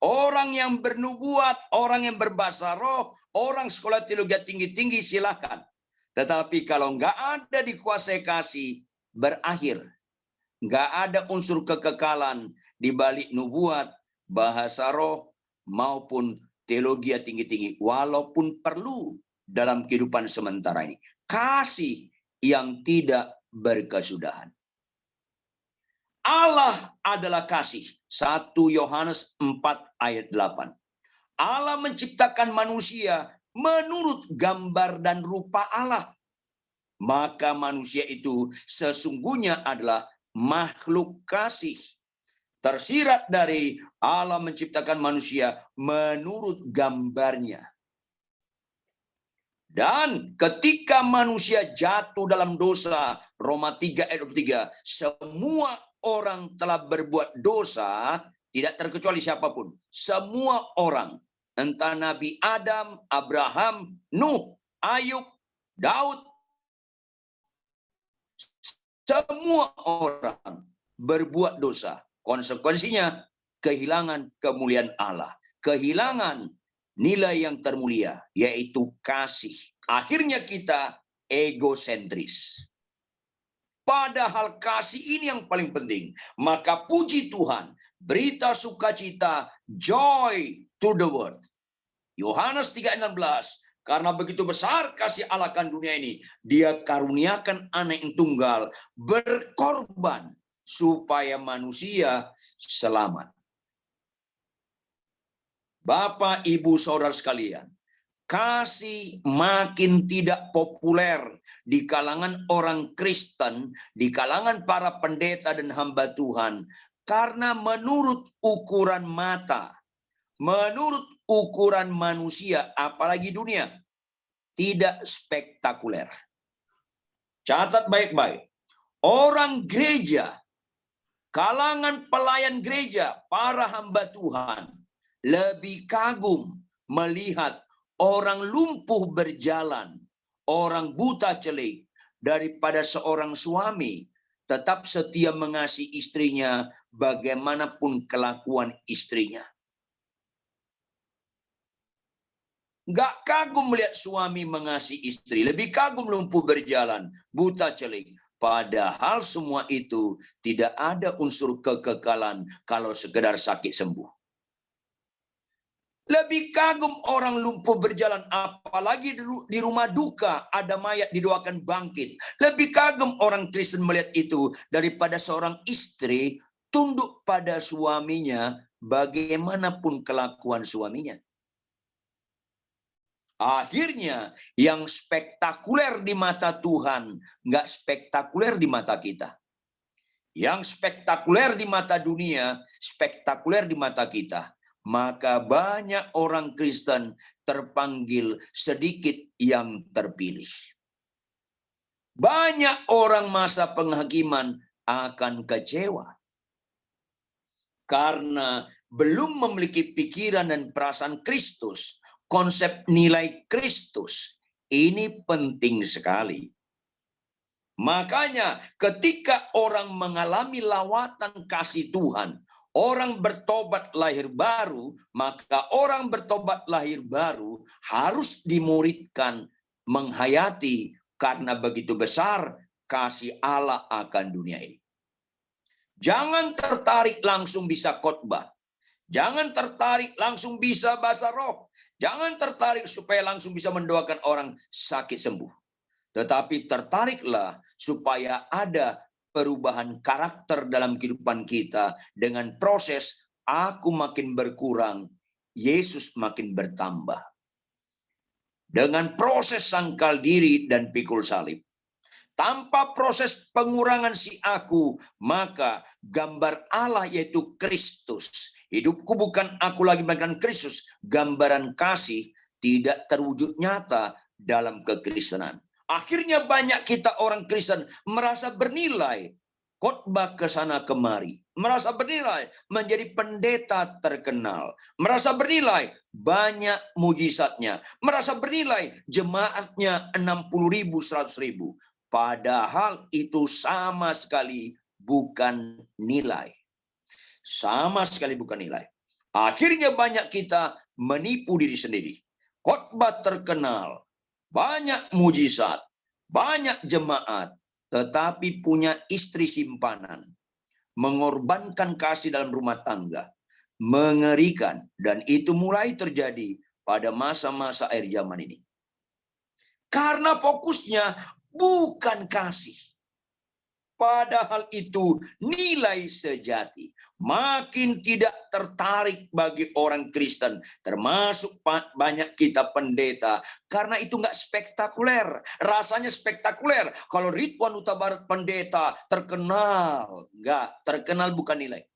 Orang yang bernubuat, orang yang berbahasa roh, orang sekolah teologi tinggi-tinggi silakan. Tetapi kalau nggak ada dikuasai kasih, berakhir. Nggak ada unsur kekekalan di balik nubuat, bahasa roh, maupun teologi tinggi-tinggi. Walaupun perlu dalam kehidupan sementara ini. Kasih yang tidak berkesudahan. Allah adalah kasih. 1 Yohanes 4 ayat 8. Allah menciptakan manusia menurut gambar dan rupa Allah. Maka manusia itu sesungguhnya adalah makhluk kasih. Tersirat dari Allah menciptakan manusia menurut gambarnya. Dan ketika manusia jatuh dalam dosa, Roma 3 ayat 3, semua orang telah berbuat dosa, tidak terkecuali siapapun. Semua orang, entah Nabi Adam, Abraham, Nuh, Ayub, Daud, semua orang berbuat dosa. Konsekuensinya kehilangan kemuliaan Allah, kehilangan nilai yang termulia, yaitu kasih. Akhirnya kita egosentris. Padahal kasih ini yang paling penting. Maka puji Tuhan, berita sukacita, joy to the world. Yohanes 3:16, karena begitu besar kasih Allah akan dunia ini, Dia karuniakan Anak yang tunggal berkorban supaya manusia selamat. Bapak, Ibu, Saudara sekalian, kasih makin tidak populer di kalangan orang Kristen, di kalangan para pendeta dan hamba Tuhan, karena menurut ukuran mata, menurut ukuran manusia, apalagi dunia, tidak spektakuler. Catat baik-baik. Orang gereja, kalangan pelayan gereja, para hamba Tuhan, lebih kagum melihat orang lumpuh berjalan, orang buta celik, daripada seorang suami tetap setia mengasihi istrinya bagaimanapun kelakuan istrinya. Nggak kagum melihat suami mengasihi istri, lebih kagum lumpuh berjalan, buta celik. Padahal semua itu tidak ada unsur kekekalan kalau sekedar sakit sembuh. Lebih kagum orang lumpuh berjalan, apalagi di rumah duka ada mayat didoakan bangkit. Lebih kagum orang Kristen melihat itu daripada seorang istri tunduk pada suaminya bagaimanapun kelakuan suaminya. Akhirnya yang spektakuler di mata Tuhan nggak spektakuler di mata kita. Yang spektakuler di mata dunia, spektakuler di mata kita. Maka banyak orang Kristen terpanggil, sedikit yang terpilih. Banyak orang masa penghakiman akan kecewa. Karena belum memiliki pikiran dan perasaan Kristus, konsep nilai Kristus. Ini penting sekali. Makanya ketika orang mengalami lawatan kasih Tuhan, orang bertobat lahir baru, maka orang bertobat lahir baru harus dimuridkan menghayati karena begitu besar kasih Allah akan dunia ini. Jangan tertarik langsung bisa khotbah. Jangan tertarik langsung bisa bahasa roh. Jangan tertarik supaya langsung bisa mendoakan orang sakit sembuh. Tetapi tertariklah supaya ada perubahan karakter dalam kehidupan kita dengan proses aku makin berkurang, Yesus makin bertambah. Dengan proses sangkal diri dan pikul salib. Tanpa proses pengurangan si aku, maka gambar Allah yaitu Kristus. Hidupku bukan aku lagi melainkan Kristus. Gambaran kasih tidak terwujud nyata dalam kekristenan. Akhirnya banyak kita orang Kristen merasa bernilai. Khotbah ke sana kemari. Merasa bernilai menjadi pendeta terkenal. Merasa bernilai banyak mujizatnya. Merasa bernilai jemaatnya 60.000, 100.000. Padahal itu sama sekali bukan nilai. Sama sekali bukan nilai. Akhirnya banyak kita menipu diri sendiri. Khotbah terkenal, banyak mujizat, banyak jemaat, tetapi punya istri simpanan. Mengorbankan kasih dalam rumah tangga. Mengerikan. Dan itu mulai terjadi pada masa-masa akhir zaman ini. Karena fokusnya bukan kasih. Padahal itu nilai sejati. Makin tidak tertarik bagi orang Kristen. Termasuk banyak kita pendeta. Karena itu nggak spektakuler. Rasanya spektakuler. Kalau Ridwan Huta Barat pendeta terkenal. Nggak, terkenal bukan nilai.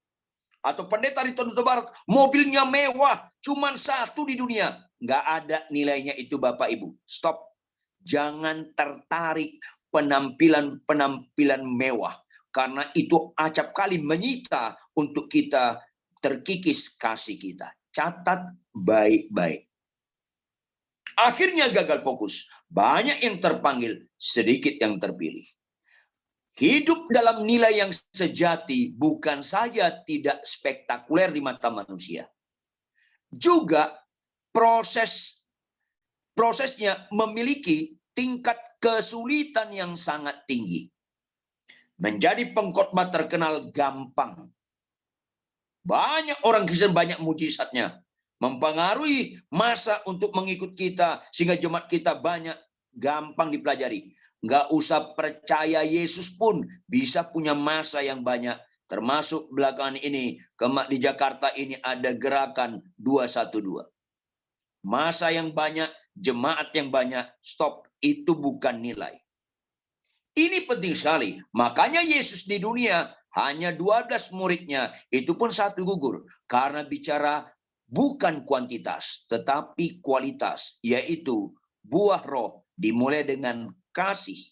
Atau pendeta Ridwan Huta Barat mobilnya mewah. Cuman satu di dunia. Nggak ada nilainya itu Bapak Ibu. Stop. Jangan tertarik penampilan-penampilan mewah. Karena itu acap kali menyita untuk kita terkikis kasih kita. Catat baik-baik. Akhirnya gagal fokus. Banyak yang terpanggil, sedikit yang terpilih. Hidup dalam nilai yang sejati bukan saja tidak spektakuler di mata manusia. Juga prosesnya memiliki tingkat kesulitan yang sangat tinggi. Menjadi pengkhotbah terkenal gampang. Banyak orang Kristen, banyak mujizatnya. Mempengaruhi masa untuk mengikut kita, sehingga jemaat kita banyak, gampang dipelajari. Nggak usah percaya Yesus pun bisa punya masa yang banyak. Termasuk belakangan ini, di Jakarta ini ada gerakan 212. Masa yang banyak, jemaat yang banyak, stop. Itu bukan nilai. Ini penting sekali. Makanya Yesus di dunia hanya 12 muridnya. Itu pun satu gugur. Karena bicara bukan kuantitas, tetapi kualitas. Yaitu buah roh dimulai dengan kasih.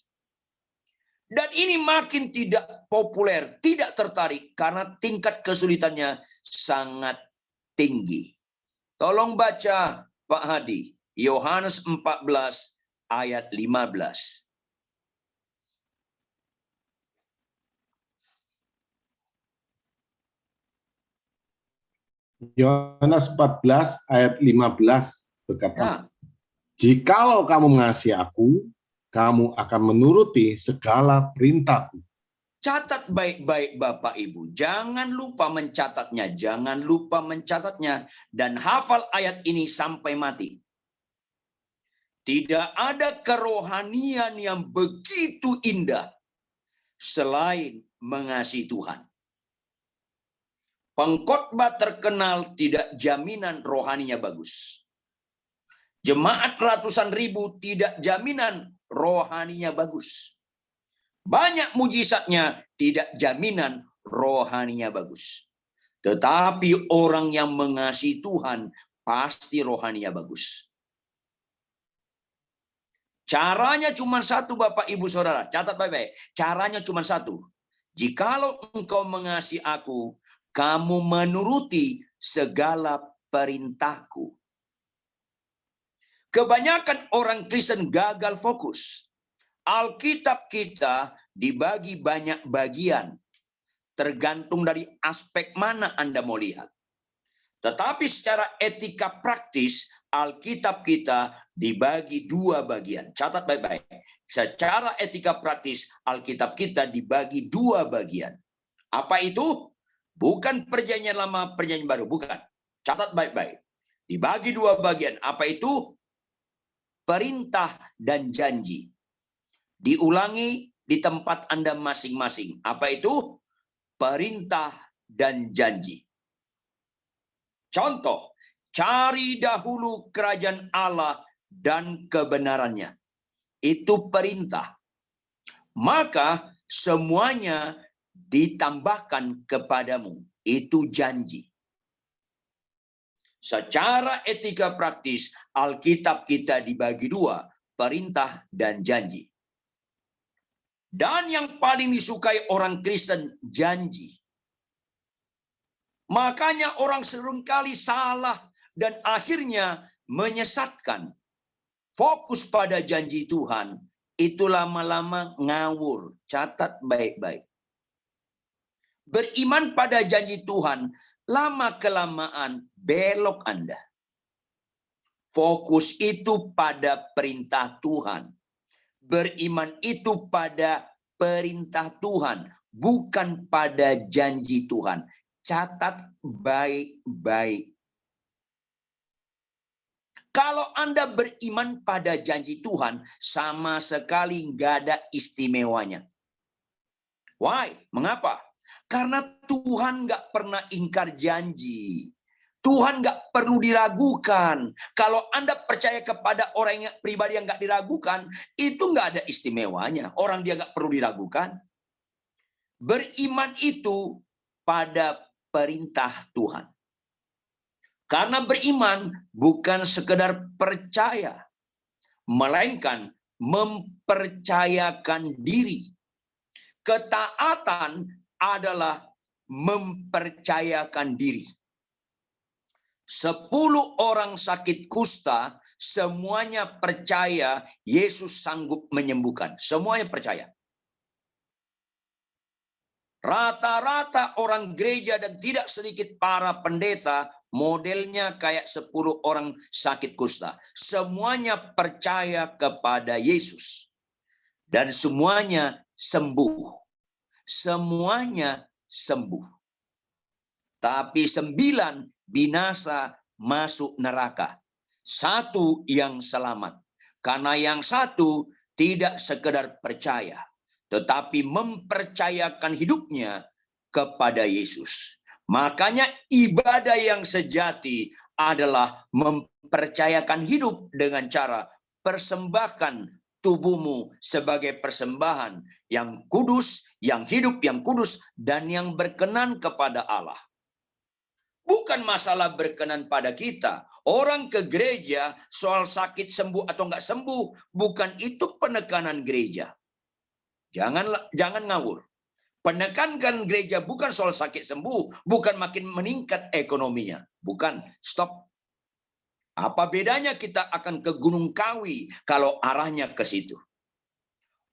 Dan ini makin tidak populer, tidak tertarik. Karena tingkat kesulitannya sangat tinggi. Tolong baca Pak Hadi. Yohanes 14 ayat 15. Yohanes 14 ayat 15 berkata, "Jikalau kamu mengasihi aku, kamu akan menuruti segala perintahku." Catat baik-baik Bapak Ibu. Jangan lupa mencatatnya. Jangan lupa mencatatnya. Dan hafal ayat ini sampai mati. Tidak ada kerohanian yang begitu indah selain mengasihi Tuhan. Pengkhotbah terkenal tidak jaminan rohaninya bagus. Jemaat ratusan ribu tidak jaminan rohaninya bagus. Banyak mujizatnya tidak jaminan rohaninya bagus. Tetapi orang yang mengasihi Tuhan pasti rohaninya bagus. Caranya cuma satu Bapak Ibu Saudara. Catat baik-baik. Caranya cuma satu. Jikalau engkau mengasihi aku, kamu menuruti segala perintahku. Kebanyakan orang Kristen gagal fokus. Alkitab kita dibagi banyak bagian. Tergantung dari aspek mana Anda mau lihat. Tetapi secara etika praktis, Alkitab kita dibagi dua bagian. Catat baik-baik. Secara etika praktis, Alkitab kita dibagi dua bagian. Apa itu? Bukan perjanjian lama, perjanjian baru. Bukan. Catat baik-baik. Dibagi dua bagian. Apa itu? Perintah dan janji. Diulangi di tempat Anda masing-masing. Apa itu? Perintah dan janji. Contoh, cari dahulu kerajaan Allah dan kebenarannya. Itu perintah. Maka semuanya ditambahkan kepadamu. Itu janji. Secara etika praktis, Alkitab kita dibagi dua, perintah dan janji. Dan yang paling disukai orang Kristen, janji. Makanya orang seringkali salah dan akhirnya menyesatkan. Fokus pada janji Tuhan, itu lama-lama ngawur. Catat baik-baik. Beriman pada janji Tuhan, lama-kelamaan belok Anda. Fokus itu pada perintah Tuhan. Beriman itu pada perintah Tuhan, bukan pada janji Tuhan. Catat baik-baik. Kalau Anda beriman pada janji Tuhan, sama sekali nggak ada istimewanya. Why? Mengapa? Karena Tuhan nggak pernah ingkar janji. Tuhan nggak perlu diragukan. Kalau Anda percaya kepada orang yang pribadi yang nggak diragukan, itu nggak ada istimewanya. Orang dia nggak perlu diragukan. Beriman itu pada perintah Tuhan. Karena beriman bukan sekedar percaya, melainkan mempercayakan diri. Ketaatan adalah mempercayakan diri. 10 orang sakit kusta, semuanya percaya Yesus sanggup menyembuhkan. Semuanya percaya. Rata-rata orang gereja dan tidak sedikit para pendeta, modelnya kayak 10 orang sakit kusta. Semuanya percaya kepada Yesus. dan semuanya sembuh. Semuanya sembuh. Tapi 9 binasa masuk neraka. 1 yang selamat. Karena yang 1 tidak sekedar percaya, tetapi mempercayakan hidupnya kepada Yesus. Makanya ibadah yang sejati adalah mempercayakan hidup dengan cara persembahkan tubuhmu sebagai persembahan yang kudus, yang hidup, yang kudus, dan yang berkenan kepada Allah. Bukan masalah berkenan pada kita. Orang ke gereja soal sakit sembuh atau enggak sembuh, bukan itu penekanan gereja. Jangan ngawur. Penekankan gereja bukan soal sakit sembuh, bukan makin meningkat ekonominya. Bukan, stop. Apa bedanya kita akan ke Gunung Kawi kalau arahnya ke situ?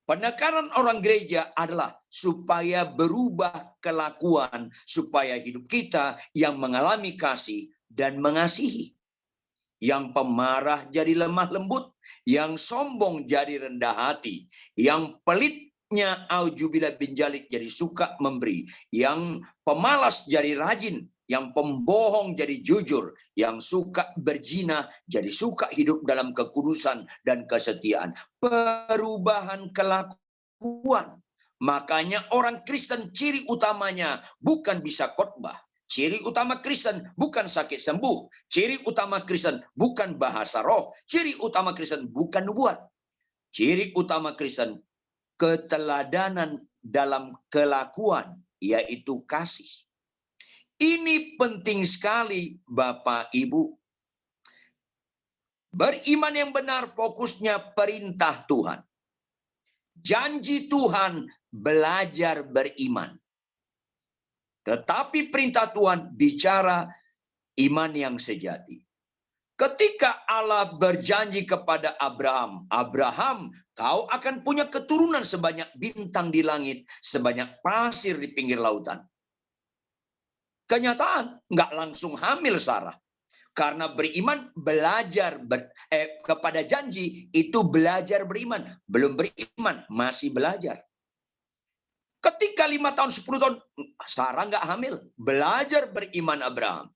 Penekanan orang gereja adalah supaya berubah kelakuan, supaya hidup kita yang mengalami kasih dan mengasihi. Yang pemarah jadi lemah lembut, yang sombong jadi rendah hati, yang pelitnya auzubillah bin jalik jadi suka memberi, yang pemalas jadi rajin, yang pembohong jadi jujur, yang suka berzina jadi suka hidup dalam kekudusan dan kesetiaan. Perubahan kelakuan. Makanya orang Kristen ciri utamanya bukan bisa khotbah. Ciri utama Kristen bukan sakit sembuh. Ciri utama Kristen bukan bahasa roh. Ciri utama Kristen bukan nubuat. Ciri utama Kristen keteladanan dalam kelakuan, yaitu kasih. Ini penting sekali Bapak Ibu. Beriman yang benar fokusnya perintah Tuhan. Janji Tuhan belajar beriman. Tetapi perintah Tuhan bicara iman yang sejati. Ketika Allah berjanji kepada Abraham, Abraham, kau akan punya keturunan sebanyak bintang di langit, sebanyak pasir di pinggir lautan. Kenyataan, nggak langsung hamil Sarah. Karena beriman, belajar kepada janji, itu belajar beriman. Belum beriman, masih belajar. Ketika 5 tahun, 10 tahun, Sarah nggak hamil. Belajar beriman Abraham.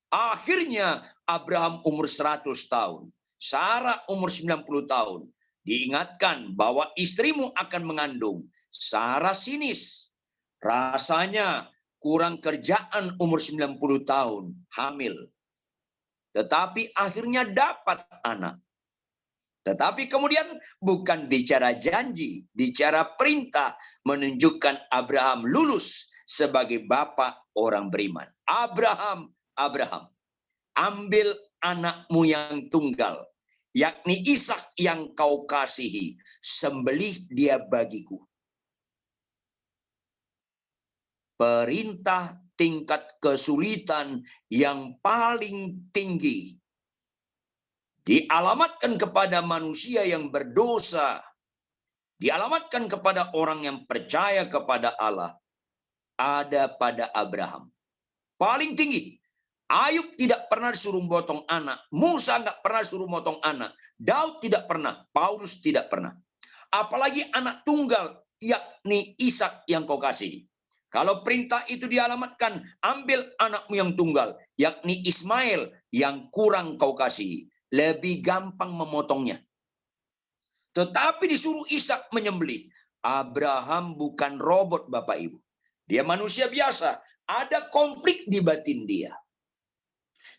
Akhirnya Abraham umur 100 tahun. Sarah umur 90 tahun. Diingatkan bahwa istrimu akan mengandung. Sarah sinis. Rasanya kurang kerjaan umur 90 tahun. Hamil. Tetapi akhirnya dapat anak. Tetapi kemudian bukan bicara janji, bicara perintah menunjukkan Abraham lulus sebagai bapak orang beriman. Abraham, ambil anakmu yang tunggal, yakni Ishak yang kau kasihi, sembelih dia bagiku. Perintah tingkat kesulitan yang paling tinggi dialamatkan kepada manusia yang berdosa, dialamatkan kepada orang yang percaya kepada Allah, ada pada Abraham. Paling tinggi. Ayub tidak pernah disuruh potong anak, Musa nggak pernah suruh potong anak, Daud tidak pernah, Paulus tidak pernah. Apalagi anak tunggal, yakni Ishak yang kau kasihi. Kalau perintah itu dialamatkan, ambil anakmu yang tunggal, yakni Ismail yang kurang kau kasihi. Lebih gampang memotongnya. Tetapi disuruh Ishak menyembelih. Abraham bukan robot Bapak Ibu. Dia manusia biasa. Ada konflik di batin dia.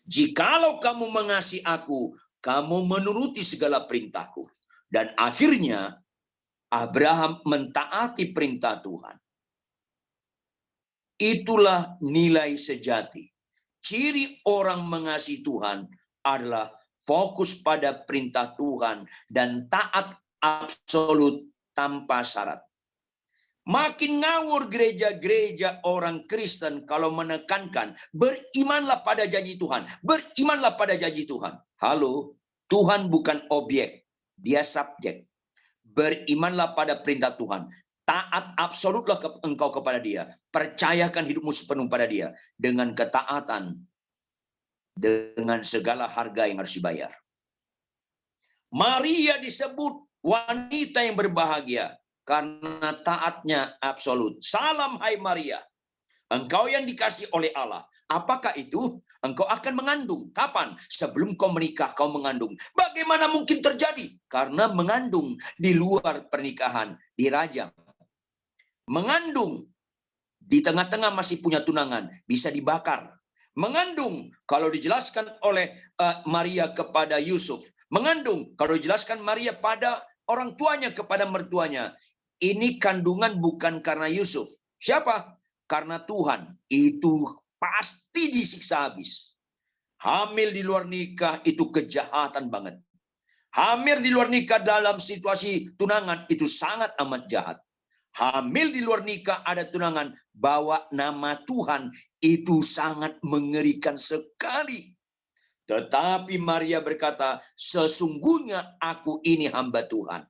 Jikalau kamu mengasihi aku, kamu menuruti segala perintahku. Dan akhirnya Abraham mentaati perintah Tuhan. Itulah nilai sejati. Ciri orang mengasihi Tuhan adalah fokus pada perintah Tuhan dan taat absolut tanpa syarat. Makin ngawur gereja-gereja orang Kristen kalau menekankan berimanlah pada janji Tuhan, berimanlah pada janji Tuhan. Halo, Tuhan bukan objek, dia subjek. Berimanlah pada perintah Tuhan. Taat absolutlah engkau kepada dia. Percayakan hidupmu sepenuh pada dia dengan ketaatan. Dengan segala harga yang harus dibayar. Maria disebut wanita yang berbahagia karena taatnya absolut. Salam hai Maria, engkau yang dikasihi oleh Allah. Apakah itu? Engkau akan mengandung. Kapan? Sebelum kau menikah kau mengandung. Bagaimana mungkin terjadi? Karena mengandung di luar pernikahan, dirajam. Mengandung di tengah-tengah masih punya tunangan, bisa dibakar. Mengandung kalau dijelaskan oleh Maria kepada Yusuf. Mengandung kalau dijelaskan Maria pada orang tuanya kepada mertuanya. Ini kandungan bukan karena Yusuf. Siapa? Karena Tuhan. Itu pasti disiksa habis. Hamil di luar nikah itu kejahatan banget. Hamil di luar nikah dalam situasi tunangan itu sangat amat jahat. Hamil di luar nikah ada tunangan, bawa nama Tuhan, itu sangat mengerikan sekali. Tetapi Maria berkata, sesungguhnya aku ini hamba Tuhan.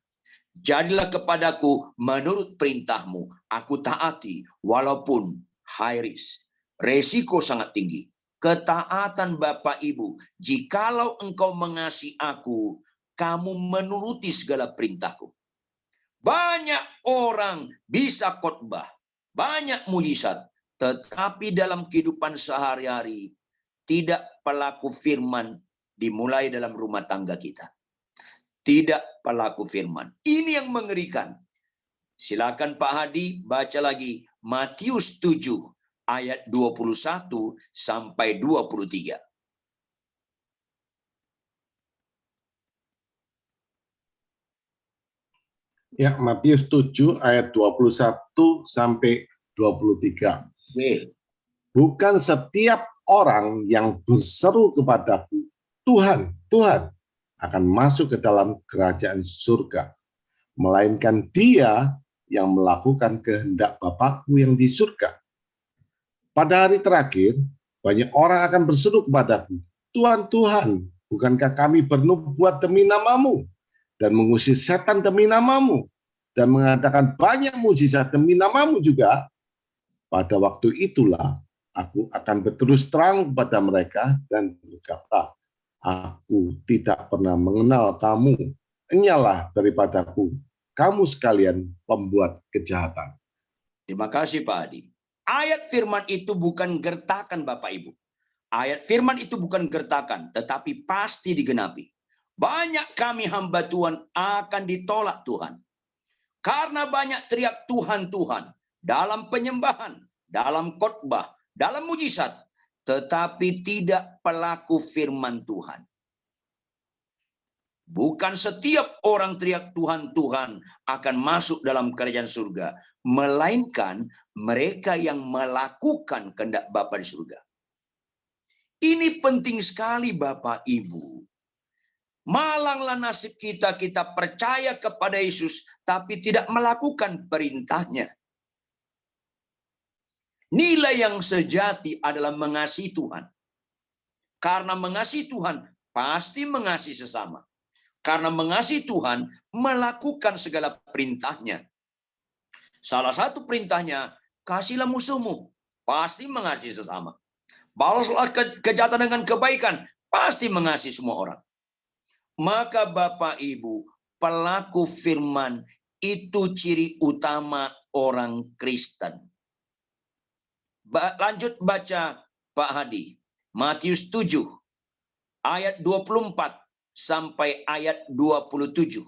Jadilah kepadaku menurut perintahmu, aku taati walaupun high risk. Resiko sangat tinggi. Ketaatan Bapak Ibu, jikalau engkau mengasihi aku, kamu menuruti segala perintahku. Banyak orang bisa khotbah, banyak mujizat, tetapi dalam kehidupan sehari-hari tidak pelaku firman dimulai dalam rumah tangga kita. Tidak pelaku firman. Ini yang mengerikan. Silakan Pak Hadi baca lagi Matius 7 ayat 21 sampai 23. Ya, Matius 7 ayat 21 sampai 23. Bukan setiap orang yang berseru kepadaku, Tuhan, Tuhan, akan masuk ke dalam kerajaan surga, melainkan dia yang melakukan kehendak Bapakku yang di surga. Pada hari terakhir, banyak orang akan berseru kepadaku, Tuhan, Tuhan, bukankah kami bernubuat demi namamu, dan mengusir setan demi namamu, dan mengadakan banyak mujizat demi namamu juga? Pada waktu itulah aku akan berterus terang kepada mereka dan berkata, aku tidak pernah mengenal kamu, enyalah daripadaku, kamu sekalian pembuat kejahatan. Terima kasih Pak Hadi. Ayat firman itu bukan gertakan Bapak Ibu. Ayat firman itu bukan gertakan, tetapi pasti digenapi. Banyak kami hamba Tuhan akan ditolak Tuhan. Karena banyak teriak Tuhan, Tuhan. Dalam penyembahan, dalam khotbah, dalam mujizat. Tetapi tidak pelaku firman Tuhan. Bukan setiap orang teriak Tuhan, Tuhan akan masuk dalam kerajaan surga. Melainkan mereka yang melakukan kehendak Bapa di surga. Ini penting sekali Bapak Ibu. Malanglah nasib kita, kita percaya kepada Yesus, tapi tidak melakukan perintahnya. Nilai yang sejati adalah mengasihi Tuhan. Karena mengasihi Tuhan, pasti mengasihi sesama. Karena mengasihi Tuhan, melakukan segala perintahnya. Salah satu perintahnya, kasihlah musuhmu, pasti mengasihi sesama. Balaslah kejahatan dengan kebaikan, pasti mengasihi semua orang. Maka Bapak Ibu, pelaku firman itu ciri utama orang Kristen. Lanjut baca Pak Hadi. Matius 7 ayat 24 sampai ayat 27.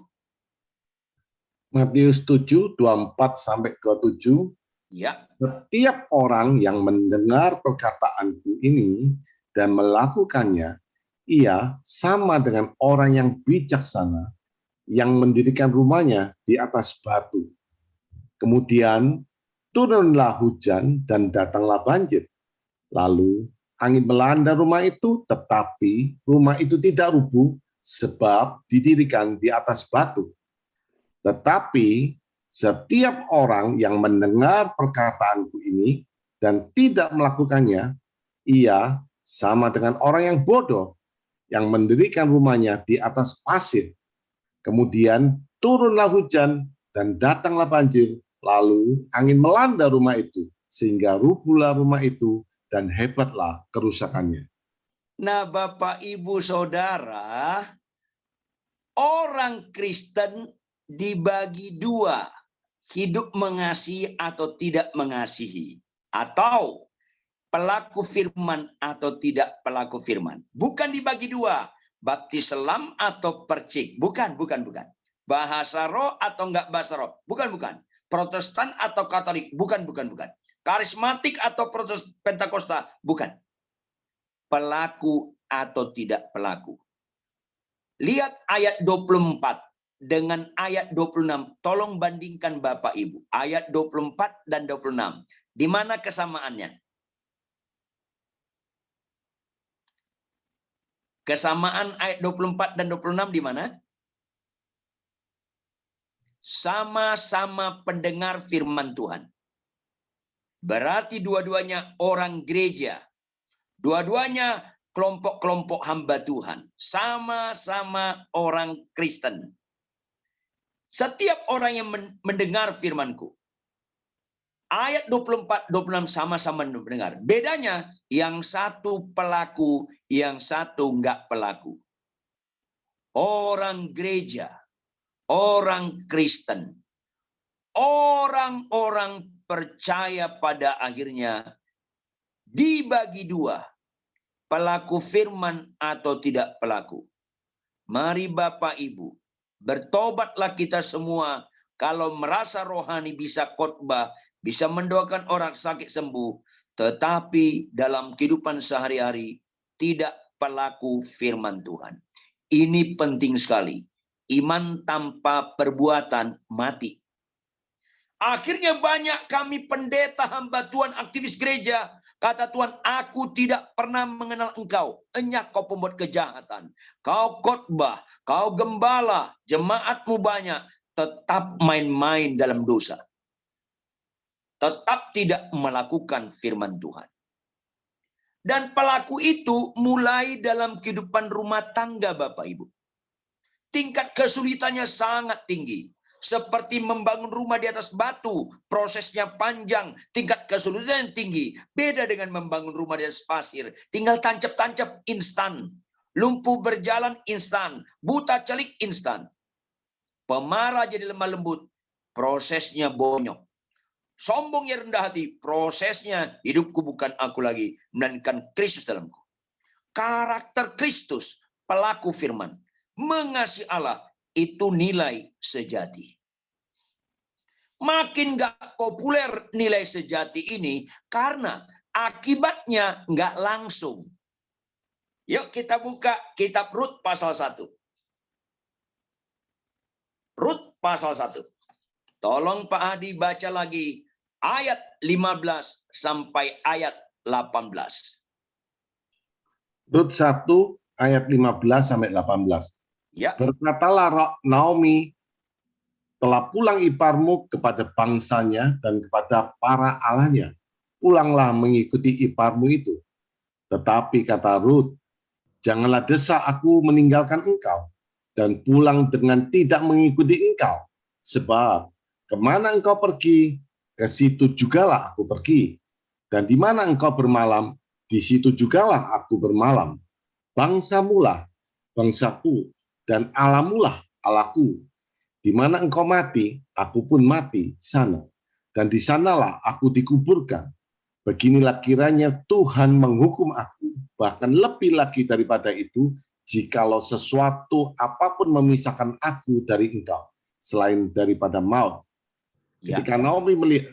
Matius 7, 24 sampai 27. Ya. Setiap orang yang mendengar perkataanku ini dan melakukannya, ia sama dengan orang yang bijaksana yang mendirikan rumahnya di atas batu. Kemudian turunlah hujan dan datanglah banjir. Lalu angin melanda rumah itu, tetapi rumah itu tidak rubuh sebab didirikan di atas batu. Tetapi setiap orang yang mendengar perkataanku ini dan tidak melakukannya, ia sama dengan orang yang bodoh yang mendirikan rumahnya di atas pasir. Kemudian turunlah hujan dan datanglah banjir, lalu angin melanda rumah itu, sehingga rubuhlah rumah itu dan hebatlah kerusakannya. Nah Bapak Ibu Saudara, orang Kristen dibagi dua, hidup mengasihi atau tidak mengasihi, atau pelaku firman atau tidak pelaku firman. Bukan dibagi dua, baptis selam atau percik. Bukan. Bahasa roh atau enggak bahasa roh. Bukan. Protestan atau Katolik. Bukan. Karismatik atau Pentakosta. Bukan. Pelaku atau tidak pelaku. Lihat ayat 24 dengan ayat 26. Tolong bandingkan Bapak Ibu. Ayat 24 dan 26. Di mana kesamaannya? Kesamaan ayat 24 dan 26 di mana? Sama-sama pendengar firman Tuhan. Berarti dua-duanya orang gereja. Dua-duanya kelompok-kelompok hamba Tuhan. Sama-sama orang Kristen. Setiap orang yang mendengar firman-Ku. Ayat 24, 26 sama-sama mendengar. Bedanya yang satu pelaku, yang satu enggak pelaku. Orang gereja, orang Kristen, orang-orang percaya pada akhirnya dibagi dua. Pelaku firman atau tidak pelaku. Mari Bapak Ibu, bertobatlah kita semua. Kalau merasa rohani bisa khotbah, bisa mendoakan orang sakit sembuh, tetapi dalam kehidupan sehari-hari tidak pelaku firman Tuhan. Ini penting sekali. Iman tanpa perbuatan mati. Akhirnya banyak kami pendeta, hamba Tuhan, aktivis gereja. Kata Tuhan, aku tidak pernah mengenal engkau. Enyak kau pembuat kejahatan. Kau khotbah, kau gembala, jemaatmu banyak. Tetap main-main dalam dosa. Tetap tidak melakukan firman Tuhan. Dan pelaku itu mulai dalam kehidupan rumah tangga Bapak Ibu. Tingkat kesulitannya sangat tinggi. Seperti membangun rumah di atas batu. Prosesnya panjang, tingkat kesulitan tinggi. Beda dengan membangun rumah di atas pasir. Tinggal tancap-tancap instan. Lumpuh berjalan instan. Buta celik instan. Pemarah jadi lemah lembut. Prosesnya bonyok. Sombongnya rendah hati, prosesnya hidupku bukan aku lagi, melainkan Kristus dalamku. Karakter Kristus, pelaku firman, mengasihi Allah, itu nilai sejati. Makin gak populer nilai sejati ini, karena akibatnya gak langsung. Yuk kita buka kitab Rut pasal 1. Rut pasal 1. Tolong Pak Hadi baca lagi. Ayat 15 sampai ayat 18. Rut 1 ayat 15 sampai 18. Ya. Berkatalah Naomi, telah pulang iparmu kepada bangsanya dan kepada para allahnya. Pulanglah mengikuti iparmu itu. Tetapi kata Rut, janganlah desak aku meninggalkan engkau dan pulang dengan tidak mengikuti engkau. Sebab kemana engkau pergi, ke situ jugalah aku pergi. Dan di mana engkau bermalam, di situ jugalah aku bermalam. Bangsamulah bangsaku, dan Allahmulah Allahku. Di mana engkau mati, aku pun mati sana. Dan di sanalah aku dikuburkan. Beginilah kiranya Tuhan menghukum aku, bahkan lebih lagi daripada itu, jikalau sesuatu apapun memisahkan aku dari engkau, selain daripada maut. Ketika Naomi melihat,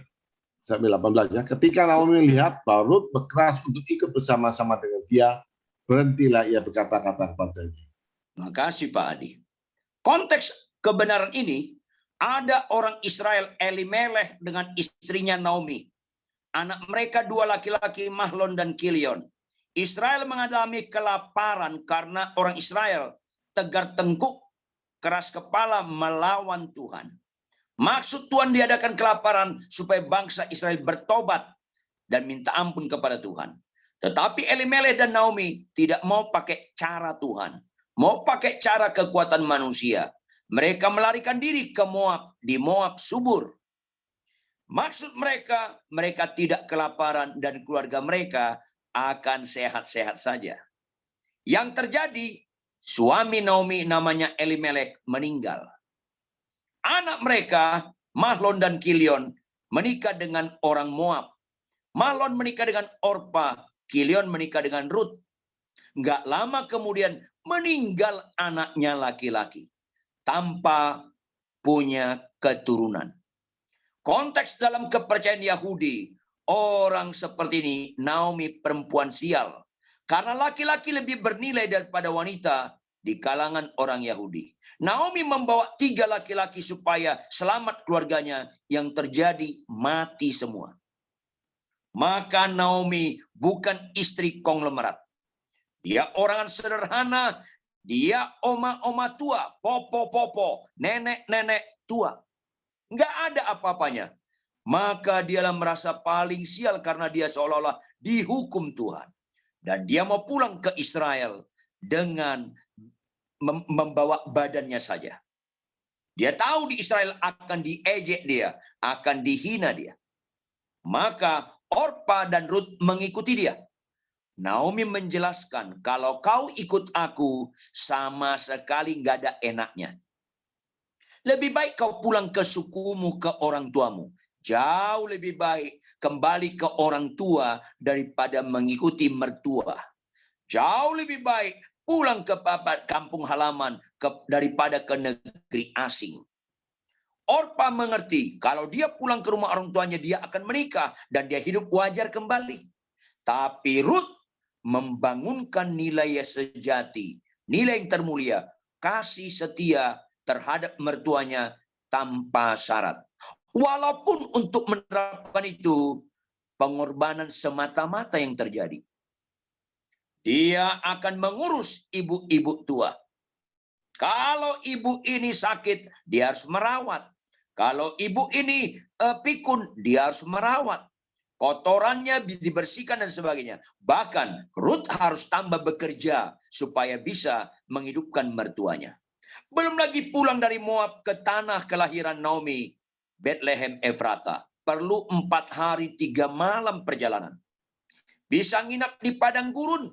sampai 18 ya, ketika Naomi melihat bahwa Rut berkeras untuk ikut bersama-sama dengan dia, berhentilah ia berkata-kata kepadanya. Makasih Pak Adi. Konteks kebenaran ini, ada orang Israel Elimelech dengan istrinya Naomi. Anak mereka dua laki-laki, Mahlon dan Kilion. Israel mengalami kelaparan karena orang Israel tegar tengkuk, keras kepala melawan Tuhan. Maksud Tuhan diadakan kelaparan supaya bangsa Israel bertobat dan minta ampun kepada Tuhan. Tetapi Elimelech dan Naomi tidak mau pakai cara Tuhan. Mau pakai cara kekuatan manusia. Mereka melarikan diri ke Moab. Di Moab subur. Maksud mereka, mereka tidak kelaparan dan keluarga mereka akan sehat-sehat saja. Yang terjadi, suami Naomi namanya Elimelech meninggal. Anak mereka, Mahlon dan Kilion, menikah dengan orang Moab. Mahlon menikah dengan Orpa, Kilion menikah dengan Rut. Nggak lama kemudian meninggal anaknya laki-laki tanpa punya keturunan. Konteks dalam kepercayaan Yahudi, orang seperti ini, Naomi perempuan sial. Karena laki-laki lebih bernilai daripada wanita di kalangan orang Yahudi. Naomi membawa 3 laki-laki supaya selamat keluarganya, yang terjadi mati semua. Maka Naomi bukan istri konglomerat. Dia orang sederhana, dia oma-oma tua, popo-popo, nenek-nenek tua. Nggak ada apa-apanya. Maka dialah merasa paling sial karena dia seolah-olah dihukum Tuhan. Dan dia mau pulang ke Israel dengan membawa badannya saja. Dia tahu di Israel akan diejek dia, akan dihina dia. Maka Orpa dan Rut mengikuti dia. Naomi menjelaskan, kalau kau ikut aku, sama sekali nggak ada enaknya. Lebih baik kau pulang ke sukumu, ke orang tuamu. Jauh lebih baik kembali ke orang tua daripada mengikuti mertua. Jauh lebih baik pulang ke kampung halaman daripada ke negeri asing. Orpa mengerti kalau dia pulang ke rumah orang tuanya, dia akan menikah dan dia hidup wajar kembali. Tapi Rut membangunkan nilai sejati, nilai yang termulia, kasih setia terhadap mertuanya tanpa syarat. Walaupun untuk menerapkan itu, pengorbanan semata-mata yang terjadi. Dia akan mengurus ibu-ibu tua. Kalau ibu ini sakit, dia harus merawat. Kalau ibu ini pikun, dia harus merawat. Kotorannya dibersihkan dan sebagainya. Bahkan Rut harus tambah bekerja supaya bisa menghidupkan mertuanya. Belum lagi pulang dari Moab ke tanah kelahiran Naomi, Bethlehem Efrata. Perlu 4 hari 3 malam perjalanan. Bisa nginap di padang gurun.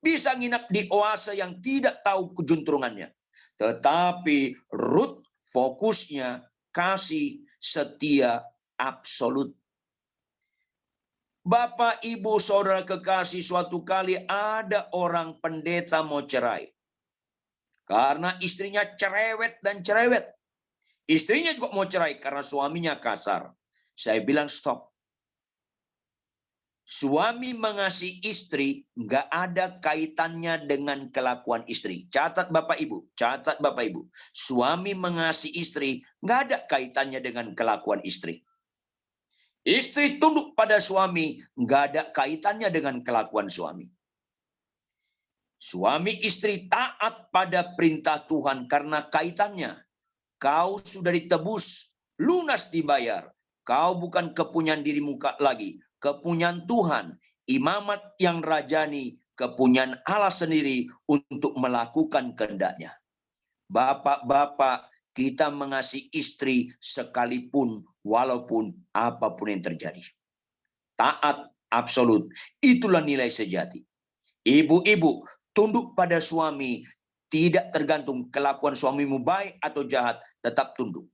Bisa nginap di oase yang tidak tahu kejuntrungannya. Tetapi Rut fokusnya kasih setia absolut. Bapak, Ibu, Saudara kekasih, suatu kali ada orang pendeta mau cerai. Karena istrinya cerewet dan cerewet. Istrinya juga mau cerai karena suaminya kasar. Saya bilang stop. Suami mengasihi istri nggak ada kaitannya dengan kelakuan istri. Catat Bapak Ibu, catat Bapak Ibu. Suami mengasihi istri nggak ada kaitannya dengan kelakuan istri. Istri tunduk pada suami nggak ada kaitannya dengan kelakuan suami. Suami istri taat pada perintah Tuhan karena kaitannya. Kau sudah ditebus, lunas dibayar. Kau bukan kepunyaan dirimu lagi. Kepunyaan Tuhan, imamat yang rajani, kepunyaan Allah sendiri untuk melakukan kehendaknya. Bapak-bapak, kita mengasihi istri sekalipun, walaupun apapun yang terjadi. Taat absolut, itulah nilai sejati. Ibu-ibu, tunduk pada suami, tidak tergantung kelakuan suamimu baik atau jahat, tetap tunduk.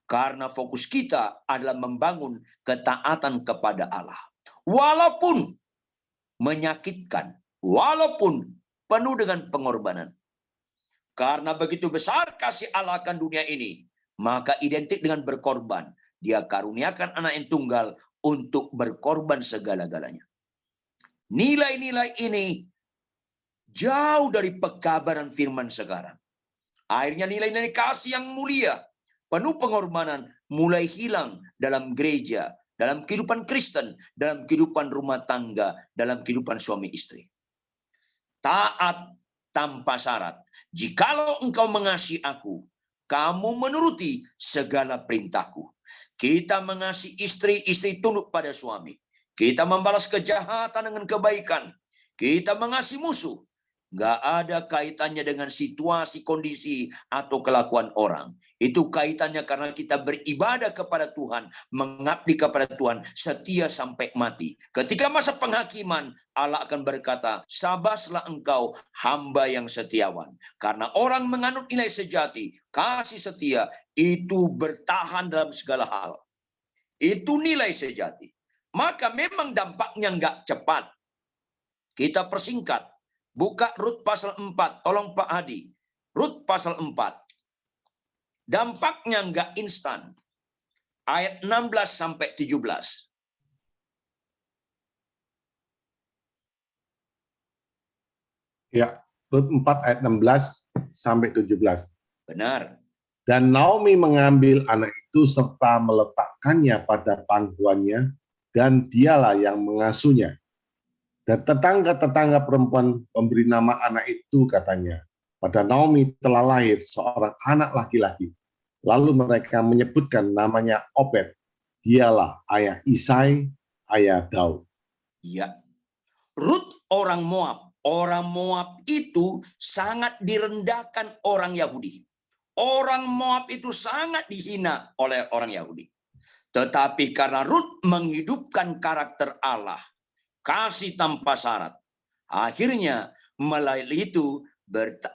Karena fokus kita adalah membangun ketaatan kepada Allah. Walaupun menyakitkan, walaupun penuh dengan pengorbanan. Karena begitu besar kasih Allah akan dunia ini, maka identik dengan berkorban. Dia karuniakan anak yang tunggal untuk berkorban segala-galanya. Nilai-nilai ini jauh dari pekabaran firman sekarang. Akhirnya nilai-nilai kasih yang mulia, penuh pengorbanan, mulai hilang dalam gereja, dalam kehidupan Kristen, dalam kehidupan rumah tangga, dalam kehidupan suami istri. Taat tanpa syarat. Jikalau engkau mengasihi aku, kamu menuruti segala perintahku. Kita mengasihi istri, istri tunduk pada suami. Kita membalas kejahatan dengan kebaikan. Kita mengasihi musuh. Nggak ada kaitannya dengan situasi, kondisi, atau kelakuan orang. Itu kaitannya karena kita beribadah kepada Tuhan, mengabdi kepada Tuhan, setia sampai mati. Ketika masa penghakiman, Allah akan berkata, sabaslah engkau hamba yang setiawan. Karena orang menganut nilai sejati, kasih setia, itu bertahan dalam segala hal. Itu nilai sejati. Maka memang dampaknya nggak cepat. Kita persingkat. Buka Rut pasal 4. Tolong Pak Hadi. Rut pasal 4. Dampaknya nggak instan. Ayat 16 sampai 17. Ya, Rut 4 ayat 16 sampai 17. Benar. Dan Naomi mengambil anak itu serta meletakkannya pada pangkuannya, dan dialah yang mengasuhnya. Dan tetangga-tetangga perempuan memberi nama anak itu, katanya, pada Naomi telah lahir seorang anak laki-laki. Lalu mereka menyebutkan namanya Obed. Dialah ayah Isai, ayah Daud. Ya. Rut orang Moab. Orang Moab itu sangat direndahkan orang Yahudi. Orang Moab itu sangat dihina oleh orang Yahudi. Tetapi karena Rut menghidupkan karakter Allah, kasih tanpa syarat, akhirnya melalui itu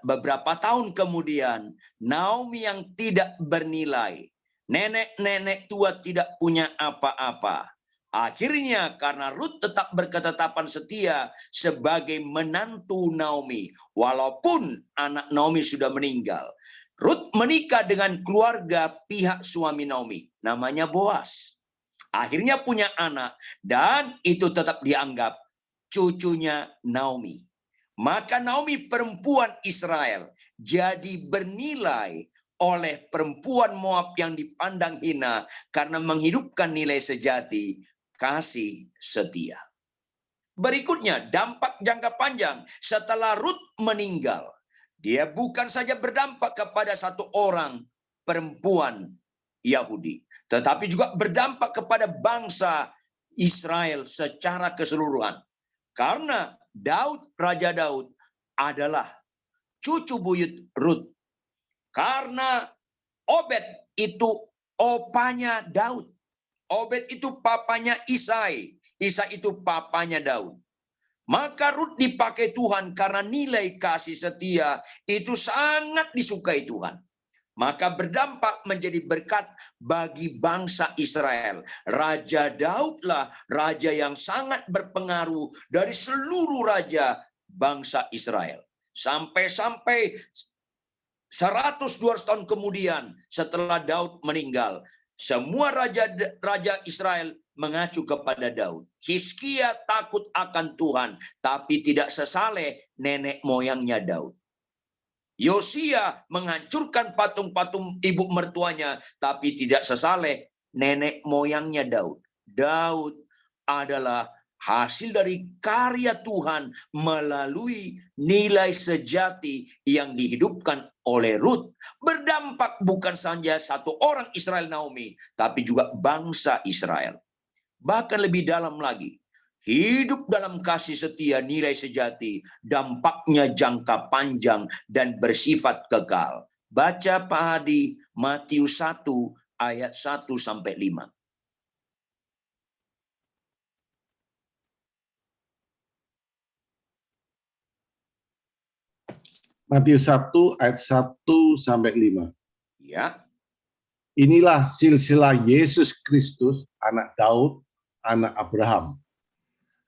beberapa tahun kemudian, Naomi yang tidak bernilai, nenek-nenek tua tidak punya apa-apa, akhirnya karena Rut tetap berketetapan setia sebagai menantu Naomi, walaupun anak Naomi sudah meninggal, Rut menikah dengan keluarga pihak suami Naomi, namanya Boas. Akhirnya punya anak, dan itu tetap dianggap cucunya Naomi. Maka Naomi perempuan Israel jadi bernilai oleh perempuan Moab yang dipandang hina karena menghidupkan nilai sejati, kasih setia. Berikutnya, dampak jangka panjang setelah Rut meninggal. Dia bukan saja berdampak kepada satu orang perempuan Yahudi, tetapi juga berdampak kepada bangsa Israel secara keseluruhan. Karena Raja Daud adalah cucu buyut Rut. Karena Obed itu opanya Daud. Obed itu papanya Isai. Isai itu papanya Daud. Maka Rut dipakai Tuhan karena nilai kasih setia itu sangat disukai Tuhan. Maka berdampak menjadi berkat bagi bangsa Israel. Raja Daudlah raja yang sangat berpengaruh dari seluruh raja bangsa Israel. Sampai-sampai 100-200 tahun kemudian setelah Daud meninggal, semua raja Israel mengacu kepada Daud. Hizkia takut akan Tuhan, tapi tidak sesaleh nenek moyangnya Daud. Yosia menghancurkan patung-patung ibu mertuanya, tapi tidak sesaleh nenek moyangnya Daud. Daud adalah hasil dari karya Tuhan melalui nilai sejati yang dihidupkan oleh Rut. Berdampak bukan saja satu orang Israel Naomi, tapi juga bangsa Israel. Bahkan lebih dalam lagi, hidup dalam kasih setia, nilai sejati, dampaknya jangka panjang dan bersifat kekal. Baca Pak Hadi, Matius 1 ayat 1 sampai 5. Matius 1 ayat 1 sampai 5. Ya. Inilah silsilah Yesus Kristus, anak Daud, anak Abraham.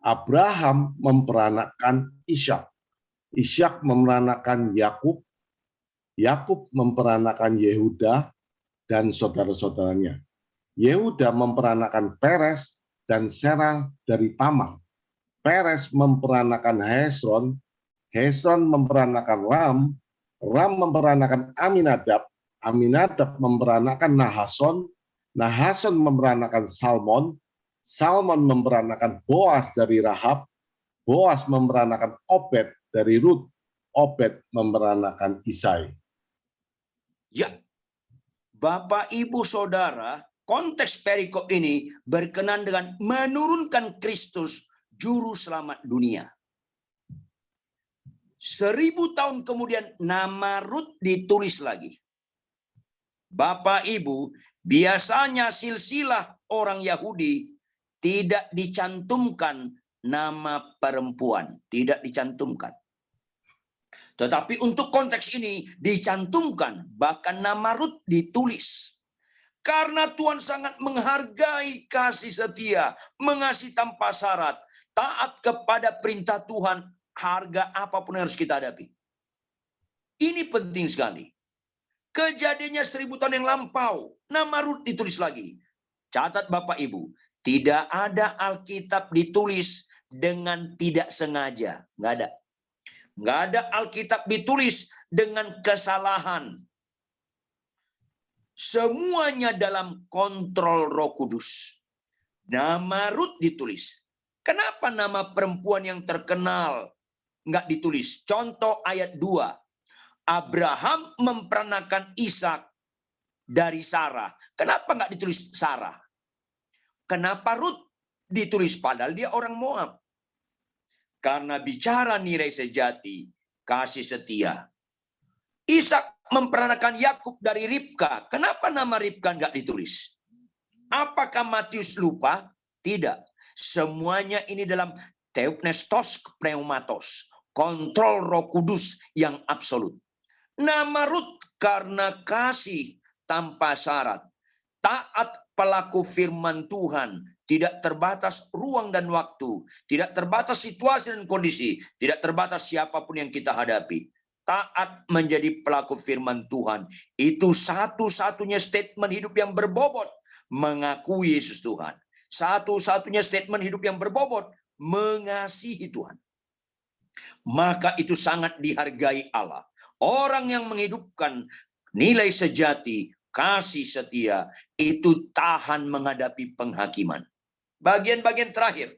Abraham memperanakkan Ishak. Ishak memperanakkan Yakub. Yakub memperanakkan Yehuda dan saudara-saudaranya. Yehuda memperanakkan Peres dan Serah dari Tamar. Peres memperanakkan Hezron. Hezron memperanakkan Ram. Ram memperanakkan Aminadab. Aminadab memperanakkan Nahason. Nahason memperanakkan Salmon. Salmon memperanakkan Boas dari Rahab. Boas memperanakkan Obed dari Rut. Obed memperanakkan Isai. Ya, Bapak, Ibu, Saudara, konteks perikop ini berkenan dengan menurunkan Kristus, juru selamat dunia. 1000 tahun kemudian nama Rut ditulis lagi. Bapak Ibu, biasanya silsilah orang Yahudi tidak dicantumkan nama perempuan, tidak dicantumkan. Tetapi untuk konteks ini dicantumkan, bahkan nama Rut ditulis. Karena Tuhan sangat menghargai kasih setia, mengasihi tanpa syarat, taat kepada perintah Tuhan, harga apapun yang harus kita hadapi. Ini penting sekali. Kejadiannya 1000 tahun yang lampau, nama Rut ditulis lagi. Catat Bapak Ibu, tidak ada Alkitab ditulis dengan tidak sengaja. Nggak ada. Nggak ada Alkitab ditulis dengan kesalahan. Semuanya dalam kontrol Roh Kudus. Nama Rut ditulis. Kenapa nama perempuan yang terkenal nggak ditulis? Contoh ayat 2. Abraham memperanakan Ishak dari Sarah. Kenapa nggak ditulis Sarah? Kenapa Rut ditulis padahal dia orang Moab? Karena bicara nilai sejati, kasih setia. Ishak memperanakan Yakub dari Ribka. Kenapa nama Ribka nggak ditulis? Apakah Matius lupa? Tidak. Semuanya ini dalam theopnestos pneumatos. Kontrol Roh Kudus yang absolut. Nama Rut karena kasih tanpa syarat. Taat pelaku firman Tuhan. Tidak terbatas ruang dan waktu. Tidak terbatas situasi dan kondisi. Tidak terbatas siapapun yang kita hadapi. Taat menjadi pelaku firman Tuhan. Itu satu-satunya statement hidup yang berbobot. Mengakui Yesus Tuhan. Satu-satunya statement hidup yang berbobot. Mengasihi Tuhan. Maka itu sangat dihargai Allah. Orang yang menghidupkan nilai sejati, kasih setia, itu tahan menghadapi penghakiman. Bagian-bagian terakhir.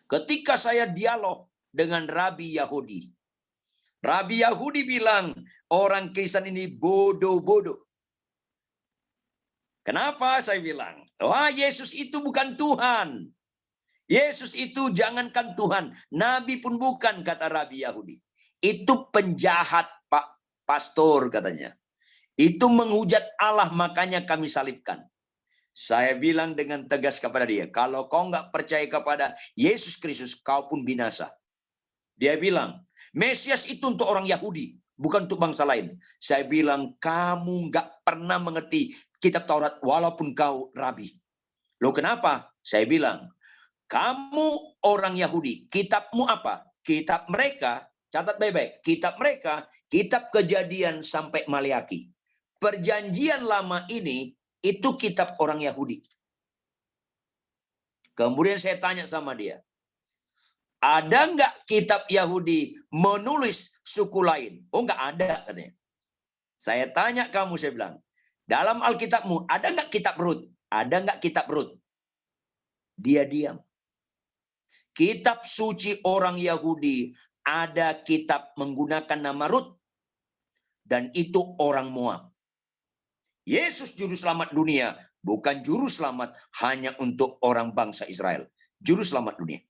Ketika saya dialog dengan Rabi Yahudi. Rabi Yahudi bilang, orang Kristen ini bodoh-bodoh. Kenapa saya bilang? Wah, Yesus itu bukan Tuhan. Yesus itu jangankan Tuhan. Nabi pun bukan, kata Rabi Yahudi. Itu penjahat, Pak Pastor, katanya. Itu menghujat Allah, makanya kami salibkan. Saya bilang dengan tegas kepada dia, kalau kau nggak percaya kepada Yesus Kristus, kau pun binasa. Dia bilang, Mesias itu untuk orang Yahudi, bukan untuk bangsa lain. Saya bilang, kamu nggak pernah mengerti kitab Taurat, walaupun kau rabi. Loh kenapa? Saya bilang, kamu orang Yahudi, kitabmu apa? Kitab mereka, catat baik-baik, kitab mereka, kitab Kejadian sampai Maleaki. Perjanjian lama ini, itu kitab orang Yahudi. Kemudian saya tanya sama dia, ada nggak kitab Yahudi menulis suku lain? Oh nggak ada, katanya. Saya tanya kamu, saya bilang, dalam Alkitabmu ada nggak kitab Rut? Ada nggak kitab Rut? Dia diam. Kitab suci orang Yahudi, ada kitab menggunakan nama Rut. Dan itu orang Moab. Yesus juru selamat dunia, bukan juru selamat hanya untuk orang bangsa Israel. Juru selamat dunia.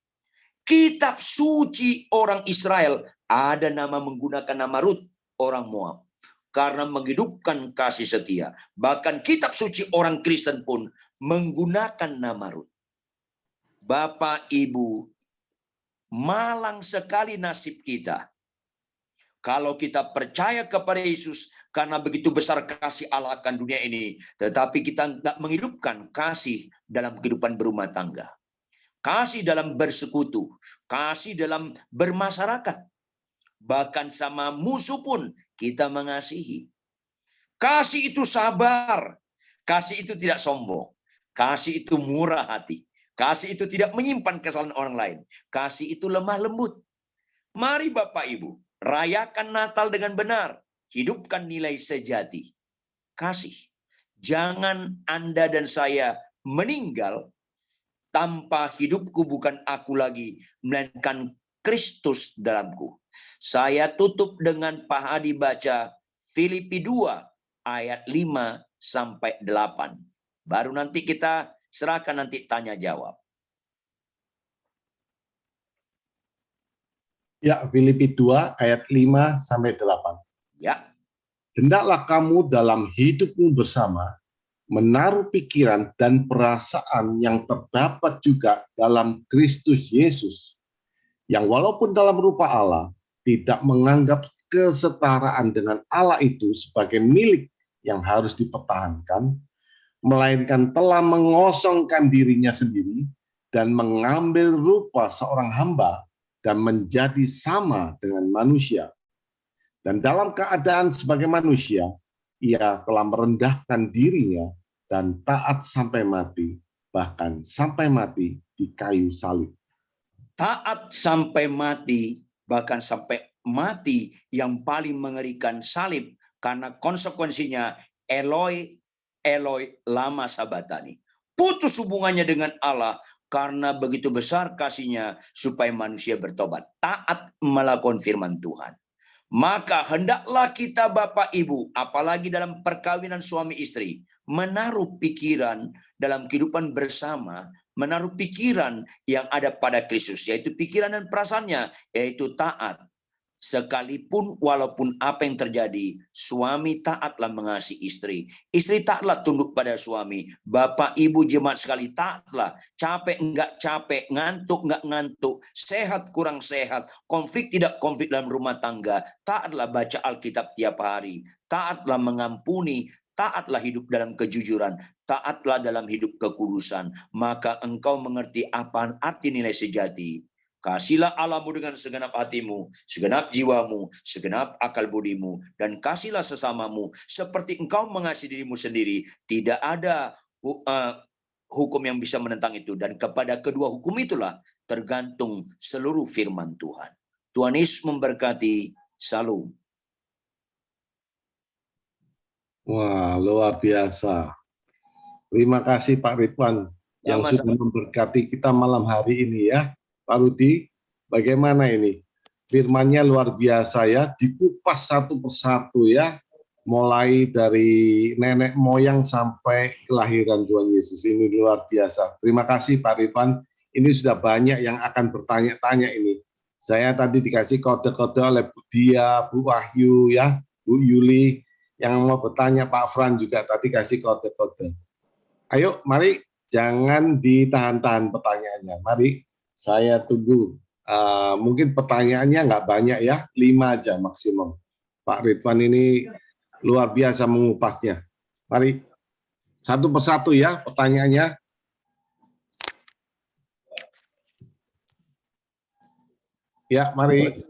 Kitab suci orang Israel, ada nama menggunakan nama Rut, orang Moab. Karena menghidupkan kasih setia. Bahkan kitab suci orang Kristen pun menggunakan nama Rut. Bapak, Ibu, malang sekali nasib kita. Kalau kita percaya kepada Yesus, karena begitu besar kasih Allah akan dunia ini, tetapi kita nggak menghidupkan kasih dalam kehidupan berumah tangga. Kasih dalam bersekutu, kasih dalam bermasyarakat. Bahkan sama musuh pun kita mengasihi. Kasih itu sabar, kasih itu tidak sombong, kasih itu murah hati. Kasih itu tidak menyimpan kesalahan orang lain. Kasih itu lemah lembut. Mari Bapak Ibu, rayakan Natal dengan benar. Hidupkan nilai sejati. Kasih. Jangan Anda dan saya meninggal tanpa hidupku bukan aku lagi, melainkan Kristus dalamku. Saya tutup dengan Pak Hadi baca Filipi 2 ayat 5 sampai 8. Baru nanti kita serahkan nanti tanya jawab. Ya, Filipi 2 ayat 5 sampai 8. Ya, Hendaklah kamu dalam hidupmu bersama menaruh pikiran dan perasaan yang terdapat juga dalam Kristus Yesus, yang walaupun dalam rupa Allah, tidak menganggap kesetaraan dengan Allah itu sebagai milik yang harus dipertahankan, melainkan telah mengosongkan dirinya sendiri dan mengambil rupa seorang hamba dan menjadi sama dengan manusia. Dan dalam keadaan sebagai manusia, ia telah merendahkan dirinya dan taat sampai mati, bahkan sampai mati di kayu salib. taat sampai mati, bahkan sampai mati yang paling mengerikan, salib, karena konsekuensinya Eloi, Eloi lama sabatani. Putus hubungannya dengan Allah karena begitu besar kasihnya supaya manusia bertobat, taat melakukan firman Tuhan. Maka hendaklah kita Bapak Ibu, apalagi dalam perkawinan suami istri, menaruh pikiran dalam kehidupan bersama, menaruh pikiran yang ada pada Kristus, yaitu pikiran dan perasaannya, yaitu taat. Sekalipun walaupun apa yang terjadi, suami taatlah mengasihi istri. Istri taatlah tunduk pada suami. Bapak, Ibu, jemaat sekali, taatlah. Capek enggak capek, ngantuk enggak ngantuk, sehat kurang sehat, konflik tidak konflik dalam rumah tangga. Taatlah baca Alkitab tiap hari. Taatlah mengampuni. Taatlah hidup dalam kejujuran. Taatlah dalam hidup kekudusan. Maka engkau mengerti apa arti nilai sejati. Kasihlah Allahmu dengan segenap hatimu, segenap jiwamu, segenap akal budimu, dan kasihlah sesamamu seperti engkau mengasihi dirimu sendiri. Tidak ada hukum yang bisa menentang itu, dan kepada kedua hukum itulah tergantung seluruh firman Tuhan. Tuhan Yesus memberkati. Salam. Wah, luar biasa. Terima kasih Pak Ridwan yang sudah memberkati kita malam hari ini ya. Pak Rudi, bagaimana ini? Firman-Nya luar biasa ya, dikupas satu persatu ya, mulai dari nenek moyang sampai kelahiran Tuhan Yesus. Ini luar biasa. Terima kasih Pak Ridwan. Ini sudah banyak yang akan bertanya-tanya ini. Saya tadi dikasih kode-kode oleh Bu Dia, Bu Wahyu ya, Bu Yuli, yang mau bertanya Pak Fran juga tadi kasih kode-kode. Ayo, mari jangan ditahan-tahan pertanyaannya. Mari. Saya tunggu. Mungkin pertanyaannya nggak banyak ya, 5 aja maksimum. Pak Ridwan ini luar biasa mengupasnya. Mari, satu persatu ya pertanyaannya. Ya, mari.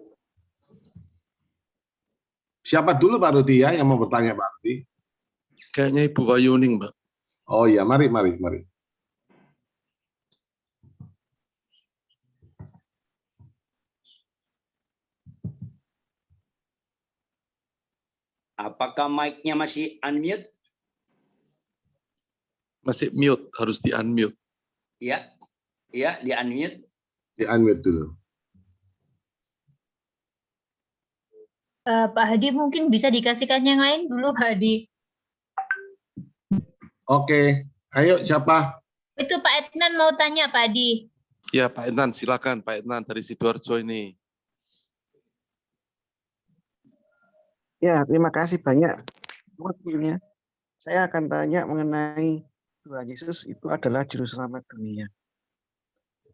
Siapa dulu Pak Rudi ya yang mau bertanya Pak Rudi? Kayaknya Ibu Wayuning, Mbak. Oh iya, mari. Apakah mic-nya masih unmute? Masih mute, harus di-unmute. Ya, ya, di unmute. Di unmute dulu. Pak Hadi mungkin bisa dikasihkan yang lain dulu, Pak Hadi. Oke, ayo siapa? Itu Pak Etnan mau tanya, Pak Hadi. Ya, Pak Etnan, silakan Pak Etnan dari Sidoarjo ini. Ya, terima kasih banyak waktunya. Saya akan tanya mengenai Tuhan Yesus itu adalah juru selamat dunia.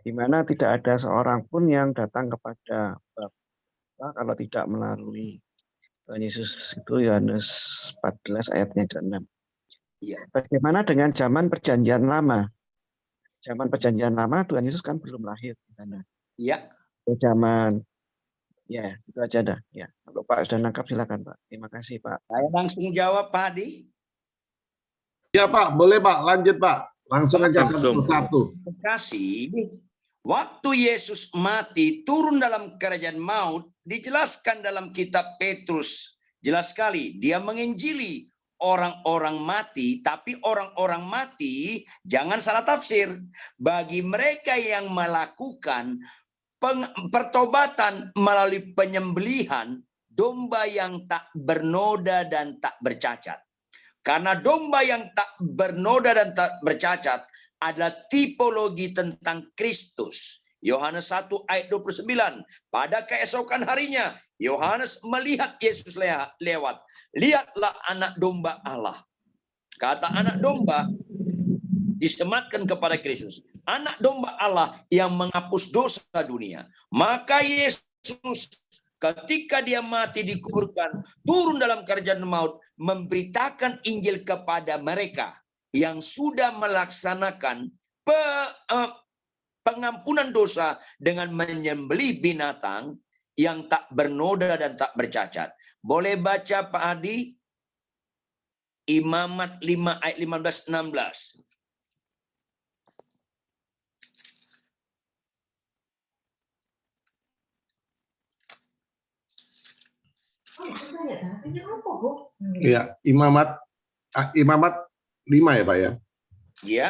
Di mana tidak ada seorang pun yang datang kepada Bapa kalau tidak melalui Tuhan Yesus. Itu Yohanes 14 ayatnya 6. Ya. Bagaimana dengan zaman perjanjian lama? Zaman perjanjian lama Tuhan Yesus kan belum lahir di sana. Ya. Zaman ya, itu aja dah. Ya, kalau Pak sudah nangkap silakan Pak. Terima kasih Pak. Saya langsung jawab Pak Hadi. Ya Pak, boleh Pak, lanjut Pak. Langsung aja satu persatu. Terima kasih. Waktu Yesus mati turun dalam kerajaan maut, dijelaskan dalam kitab Petrus. Jelas sekali, dia menginjili orang-orang mati, tapi orang-orang mati jangan salah tafsir. Bagi mereka yang melakukan pertobatan melalui penyembelihan domba yang tak bernoda dan tak bercacat. Karena domba yang tak bernoda dan tak bercacat adalah tipologi tentang Kristus Yohanes 1 ayat 29. Pada keesokan harinya, Yohanes melihat Yesus lewat. Lihatlah anak domba Allah. Kata anak domba disematkan kepada Kristus. Anak domba Allah yang menghapus dosa dunia. Maka Yesus ketika dia mati dikuburkan, turun dalam kerajaan maut, memberitakan Injil kepada mereka yang sudah melaksanakan pengampunan dosa dengan menyembelih binatang yang tak bernoda dan tak bercacat. Boleh baca Pak Adi? Imamat 5 ayat 15-16. Ya, Imamat 5 ya Pak ya? Ya.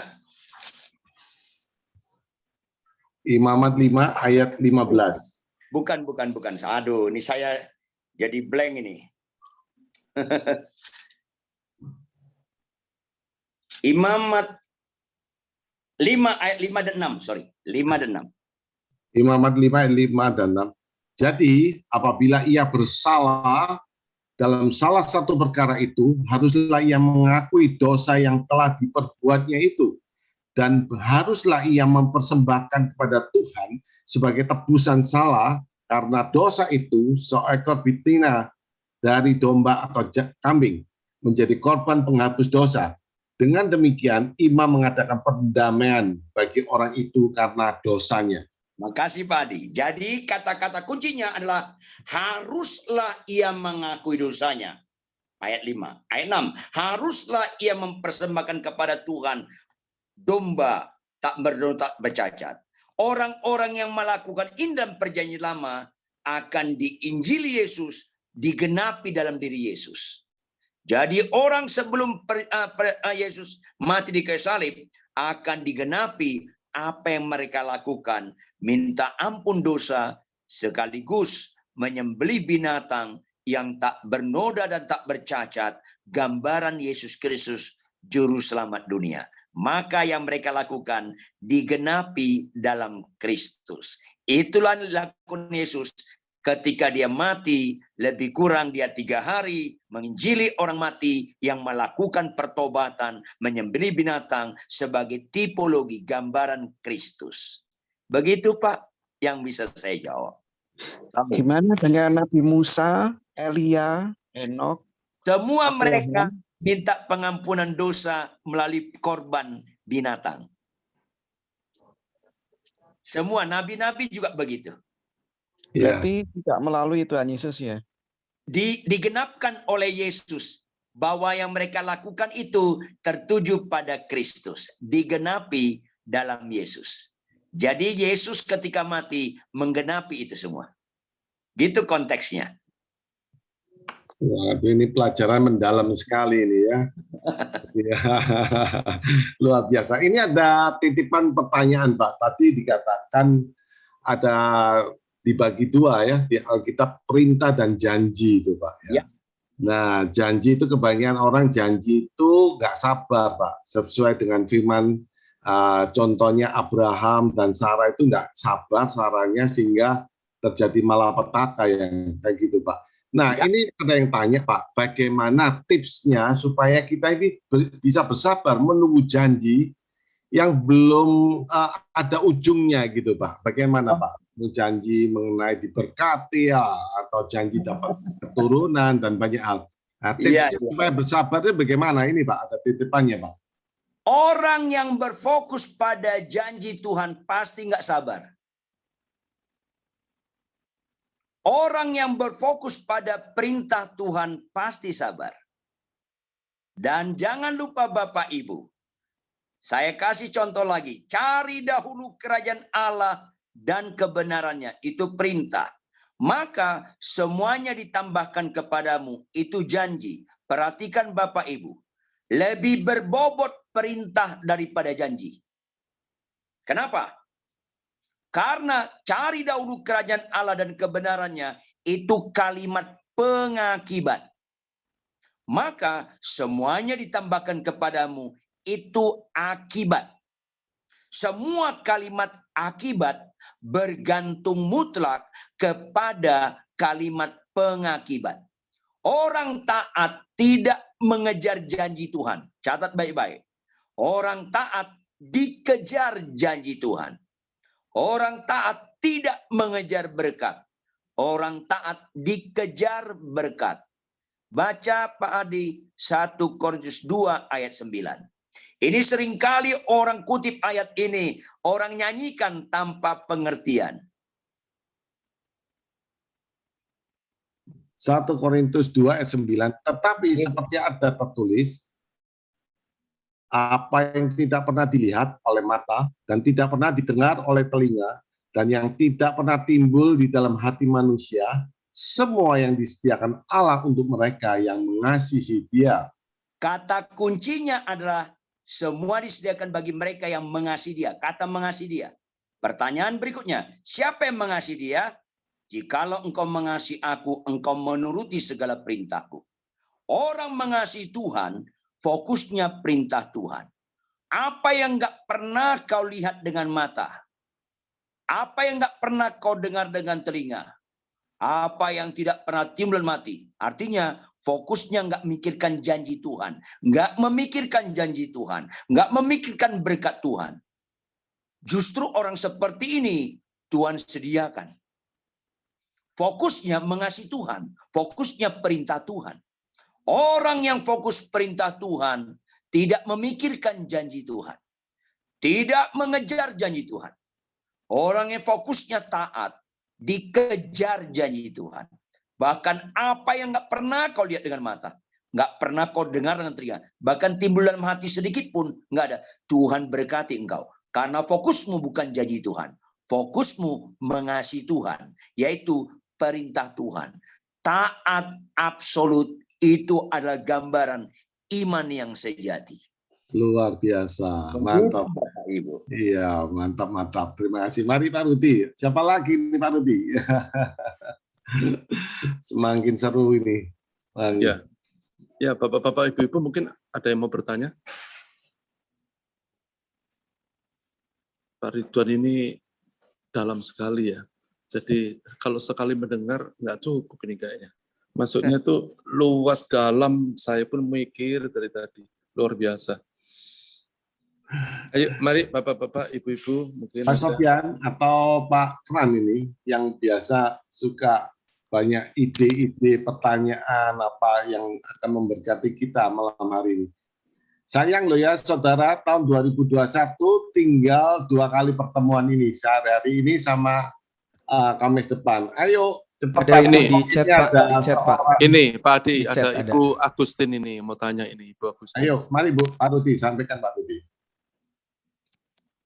Imamat 5 ayat 15. Bukan. Aduh, ini saya jadi blank ini. Imamat 5 ayat 5 dan 6, sorry. 5 dan 6. Imamat 5 ayat 5 dan 6. Jadi, apabila ia bersalah dalam salah satu perkara itu, haruslah ia mengakui dosa yang telah diperbuatnya itu. Dan haruslah ia mempersembahkan kepada Tuhan sebagai tebusan salah, karena dosa itu seekor betina dari domba atau kambing menjadi korban penghapus dosa. Dengan demikian, imam mengadakan perdamaian bagi orang itu karena dosanya. Makasih Pak Adi. Jadi kata-kata kuncinya adalah haruslah ia mengakui dosanya. Ayat 5. Ayat 6. Haruslah ia mempersembahkan kepada Tuhan domba tak berdosa, tak bercacat. Orang-orang yang melakukan ini dalam perjanjian lama akan diinjili Yesus, digenapi dalam diri Yesus. Jadi orang sebelum Yesus mati di kayu salib akan digenapi apa yang mereka lakukan, minta ampun dosa sekaligus menyembelih binatang yang tak bernoda dan tak bercacat, gambaran Yesus Kristus juru selamat dunia. Maka yang mereka lakukan digenapi dalam Kristus. Itulah lakukan Yesus ketika dia mati, lebih kurang dia 3 hari menginjili orang mati yang melakukan pertobatan, menyembelih binatang sebagai tipologi gambaran Kristus. Begitu Pak yang bisa saya jawab. Gimana dengan Nabi Musa, Elia, Henokh? Semua mereka minta pengampunan dosa melalui korban binatang. Semua nabi-nabi juga begitu. Berarti tidak melalui Tuhan Yesus ya? Digenapkan oleh Yesus bahwa yang mereka lakukan itu tertuju pada Kristus, digenapi dalam Yesus. Jadi Yesus ketika mati menggenapi itu semua. Gitu konteksnya. Waduh, ini pelajaran mendalam sekali ini ya. Ya. Luar biasa. Ini ada titipan pertanyaan Pak. Tadi dikatakan ada dibagi 2 ya di Alkitab, perintah dan janji itu Pak. Ya. Nah, janji itu kebanyakan orang janji itu nggak sabar Pak. Sesuai dengan firman, contohnya Abraham dan Sarah itu nggak sabar Sarahnya sehingga terjadi malapetaka yang kayak gitu Pak. Nah, ini ada yang tanya Pak, bagaimana tipsnya supaya kita ini bisa bersabar menunggu janji yang belum ada ujungnya gitu Pak. Bagaimana Pak? Janji mengenai diberkati ya, atau janji dapat keturunan dan banyak hal. Nah, tipsnya supaya bersabar itu bagaimana ini Pak? Ada titipannya Pak. Orang yang berfokus pada janji Tuhan pasti nggak sabar. Orang yang berfokus pada perintah Tuhan pasti sabar. Dan jangan lupa Bapak Ibu, saya kasih contoh lagi, cari dahulu kerajaan Allah dan kebenarannya, itu perintah. Maka semuanya ditambahkan kepadamu, itu janji. Perhatikan Bapak Ibu, lebih berbobot perintah daripada janji. Kenapa? Karena cari dahulu kerajaan Allah dan kebenarannya, itu kalimat pengakibat. Maka semuanya ditambahkan kepadamu, itu akibat. Semua kalimat akibat bergantung mutlak kepada kalimat pengakibat. Orang taat tidak mengejar janji Tuhan. Catat baik-baik. Orang taat dikejar janji Tuhan. Orang taat tidak mengejar berkat. Orang taat dikejar berkat. Baca Pak Adi 1 Korintus 2 ayat 9. Ini seringkali orang kutip ayat ini, orang nyanyikan tanpa pengertian. 1 Korintus 2 ayat 9, tetapi seperti ada tertulis, apa yang tidak pernah dilihat oleh mata dan tidak pernah didengar oleh telinga dan yang tidak pernah timbul di dalam hati manusia, semua yang disediakan Allah untuk mereka yang mengasihi Dia. Kata kuncinya adalah semua disediakan bagi mereka yang mengasihi Dia. Kata mengasihi Dia. Pertanyaan berikutnya, siapa yang mengasihi Dia? Jikalau engkau mengasihi aku, engkau menuruti segala perintahku. Orang mengasihi Tuhan, fokusnya perintah Tuhan. Apa yang enggak pernah kau lihat dengan mata? Apa yang enggak pernah kau dengar dengan telinga? Apa yang tidak pernah timbul mati? Artinya fokusnya enggak memikirkan janji Tuhan. Enggak memikirkan janji Tuhan. Enggak memikirkan berkat Tuhan. Justru orang seperti ini Tuhan sediakan. Fokusnya mengasihi Tuhan. Fokusnya perintah Tuhan. Orang yang fokus perintah Tuhan tidak memikirkan janji Tuhan. Tidak mengejar janji Tuhan. Orang yang fokusnya taat dikejar janji Tuhan. Bahkan apa yang nggak pernah kau lihat dengan mata. Nggak pernah kau dengar dengan telinga. Bahkan timbul dalam hati sedikit pun nggak ada. Tuhan berkati engkau. Karena fokusmu bukan janji Tuhan. Fokusmu mengasihi Tuhan. Yaitu perintah Tuhan. Taat absolut itu adalah gambaran iman yang sejati. Luar biasa, mantap. Ibu. Iya, mantap. Terima kasih. Mari Pak Rudi. Siapa lagi nih Pak Rudi? Semakin seru ini. Ya, Bapak-bapak, Ibu-ibu mungkin ada yang mau bertanya? Pak Ridwan ini dalam sekali ya. Jadi kalau sekali mendengar nggak cukup ini kayaknya. Maksudnya tuh luas dalam, saya pun mikir dari tadi. Luar biasa. Ayo, mari Bapak-bapak, Ibu-ibu mungkin. Pak Sofyan atau Pak Fran ini yang biasa suka banyak ide-ide, pertanyaan apa yang akan memberkati kita malam hari ini. Sayang loh ya saudara, tahun 2021 tinggal 2 kali pertemuan ini, sehari-hari ini sama Kamis depan. Ayo cepat. Ada ini di chat Pak, di chat Pak. Ini Pak Adi, Di ada chat Ibu Agustin ini mau tanya ini, Ibu Agustin. Ayo, mari Bu, Pak Rudi, sampaikan Pak Rudi.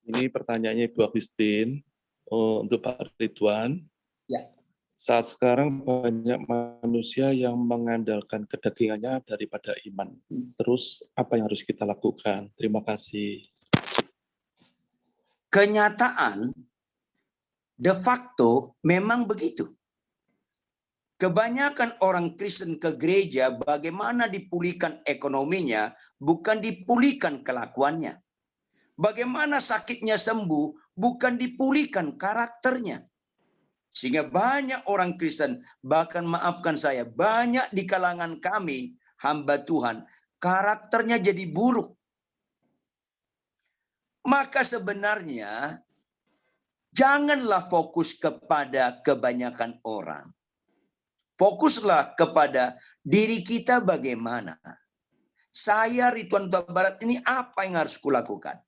Ini pertanyaannya Ibu Agustin untuk Pak Ridwan. Ya. Saat sekarang banyak manusia yang mengandalkan kedagingannya daripada iman. Terus apa yang harus kita lakukan? Terima kasih. Kenyataan de facto memang begitu. Kebanyakan orang Kristen ke gereja bagaimana dipulihkan ekonominya, bukan dipulihkan kelakuannya. Bagaimana sakitnya sembuh, bukan dipulihkan karakternya. Sehingga banyak orang Kristen, bahkan maafkan saya, banyak di kalangan kami, hamba Tuhan, karakternya jadi buruk. Maka sebenarnya, janganlah fokus kepada kebanyakan orang. Fokuslah kepada diri kita bagaimana. Saya Ridwan Huta Barat ini apa yang harus kulakukan?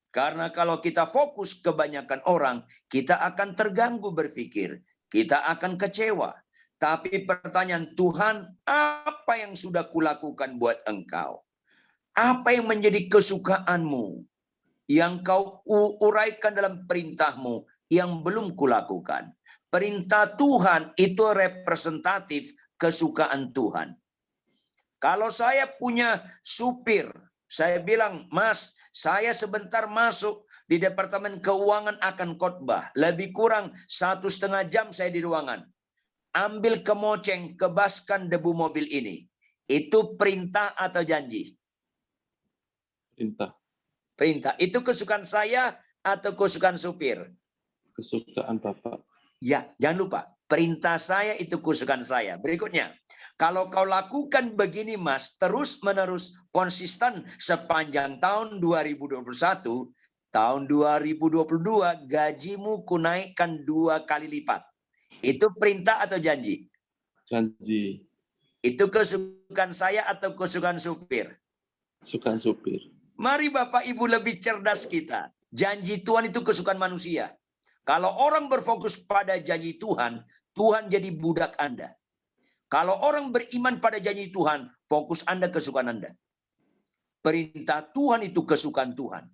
Karena kalau kita fokus kebanyakan orang, kita akan terganggu berpikir. Kita akan kecewa. Tapi pertanyaan Tuhan, apa yang sudah kulakukan buat engkau? Apa yang menjadi kesukaanmu? Yang kau uraikan dalam perintahmu yang belum kulakukan. Perintah Tuhan itu representatif kesukaan Tuhan. Kalau saya punya supir, saya bilang, Mas, saya sebentar masuk di Departemen Keuangan akan khotbah. Lebih kurang 1,5 jam saya di ruangan. Ambil kemoceng, kebaskan debu mobil ini. Itu perintah atau janji? Perintah. Perintah. Itu kesukaan saya atau kesukaan supir? Kesukaan Bapak. Ya, jangan lupa. Perintah saya itu kesukaan saya. Berikutnya, kalau kau lakukan begini Mas, terus-menerus konsisten sepanjang tahun 2021, tahun 2022 gajimu kunaikkan 2 kali lipat. Itu perintah atau janji? Janji. Itu kesukaan saya atau kesukaan supir? Kesukaan supir. Mari Bapak Ibu lebih cerdas kita. Janji Tuhan itu kesukaan manusia. Kalau orang berfokus pada janji Tuhan, Tuhan jadi budak Anda. Kalau orang beriman pada janji Tuhan, fokus Anda kesukaan Anda. Perintah Tuhan itu kesukaan Tuhan.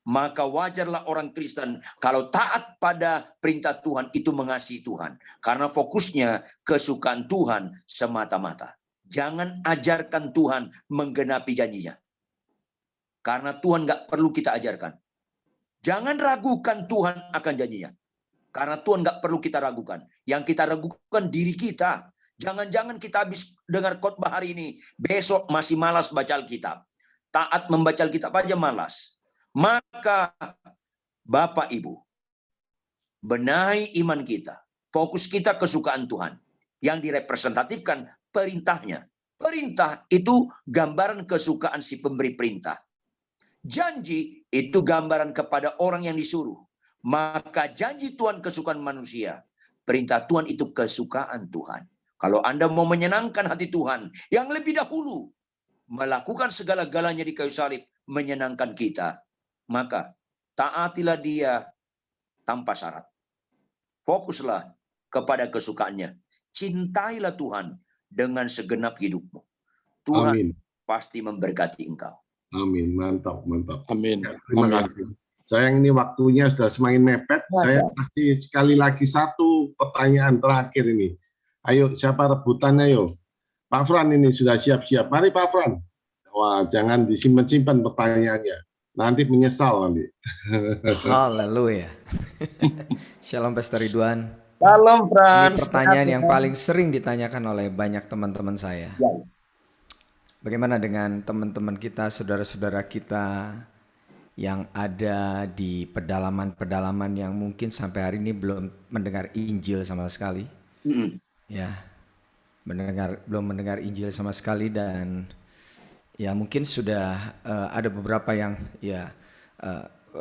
Maka wajarlah orang Kristen kalau taat pada perintah Tuhan itu mengasihi Tuhan. Karena fokusnya kesukaan Tuhan semata-mata. Jangan ajarkan Tuhan menggenapi janjinya. Karena Tuhan nggak perlu kita ajarkan. Jangan ragukan Tuhan akan janjinya. Karena Tuhan nggak perlu kita ragukan. Yang kita ragukan diri kita. Jangan-jangan kita habis dengar khotbah hari ini. Besok masih malas baca Alkitab. Taat membaca Alkitab aja malas. Maka Bapak Ibu, benahi iman kita. Fokus kita kesukaan Tuhan. Yang direpresentatifkan perintahnya. Perintah itu gambaran kesukaan si pemberi perintah. Janji itu gambaran kepada orang yang disuruh. Maka janji Tuhan kesukaan manusia. Perintah Tuhan itu kesukaan Tuhan. Kalau Anda mau menyenangkan hati Tuhan, yang lebih dahulu melakukan segala-galanya di kayu salib, menyenangkan kita, maka taatilah Dia tanpa syarat. Fokuslah kepada kesukaannya. Cintailah Tuhan dengan segenap hidupmu. Tuhan pasti memberkati engkau. Amin, mantap, mantap. Amin. Terima kasih. Sayang ini waktunya sudah semakin mepet. Saya kasih sekali lagi satu pertanyaan terakhir ini. Ayo, siapa rebutannya yuk? Pak Fran ini sudah siap-siap. Mari Pak Fran. Wah, jangan disimpan-simpan pertanyaannya. Nanti menyesal nanti. Haleluya. Shalom Pastor Ridwan. Shalom Fran. Ini pertanyaan yang paling sering ditanyakan oleh banyak teman-teman saya. Bagaimana dengan teman-teman kita, saudara-saudara kita yang ada di pedalaman-pedalaman yang mungkin sampai hari ini belum mendengar Injil sama sekali? Ya, belum mendengar Injil sama sekali, dan ya mungkin sudah ada beberapa yang ya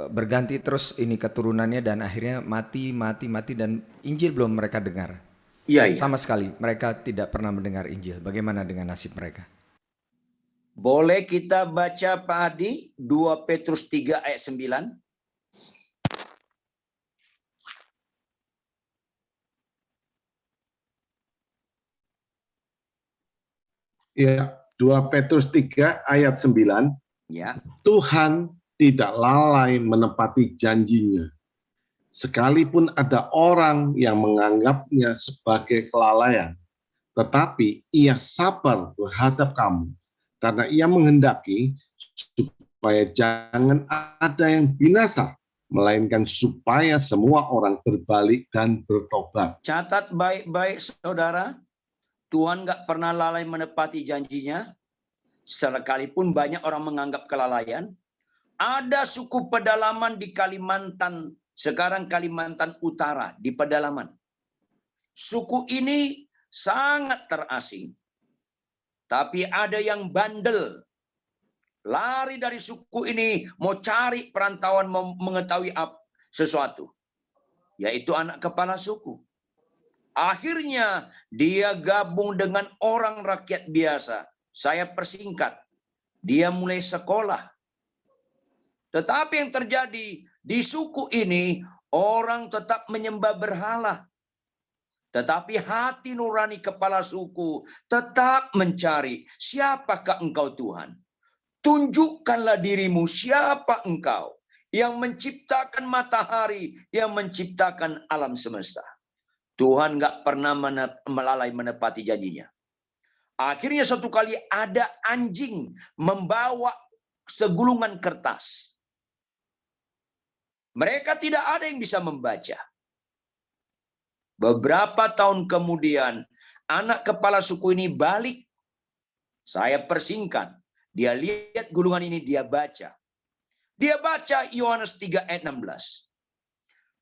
berganti terus ini keturunannya dan akhirnya mati dan Injil belum mereka dengar. Iya. Sama sekali mereka tidak pernah mendengar Injil. Bagaimana dengan nasib mereka? Boleh kita baca Pak Adi 2 Petrus 3 ayat 9? Ya, 2 Petrus 3 ayat 9. Ya. Tuhan tidak lalai menepati janjinya. Sekalipun ada orang yang menganggapnya sebagai kelalaian, tetapi ia sabar terhadap kamu, karena ia menghendaki supaya jangan ada yang binasa, melainkan supaya semua orang berbalik dan bertobat. Catat baik-baik saudara, Tuhan nggak pernah lalai menepati janjinya, sekalipun banyak orang menganggap kelalaian. Ada suku pedalaman di Kalimantan, sekarang Kalimantan Utara, di pedalaman. Suku ini sangat terasing. Tapi ada yang bandel, lari dari suku ini, mau cari perantauan, mau mengetahui sesuatu. Yaitu anak kepala suku. Akhirnya dia gabung dengan orang rakyat biasa. Saya persingkat, dia mulai sekolah. Tetapi yang terjadi di suku ini, orang tetap menyembah berhala. Tetapi hati nurani kepala suku tetap mencari, siapakah engkau Tuhan? Tunjukkanlah dirimu, siapa engkau yang menciptakan matahari, yang menciptakan alam semesta. Tuhan nggak pernah melalai menepati janjinya. Akhirnya suatu kali ada anjing membawa segulungan kertas. Mereka tidak ada yang bisa membaca. Beberapa tahun kemudian, anak kepala suku ini balik. Saya persingkat. Dia lihat gulungan ini, dia baca. Dia baca Yohanes 3 ayat 16.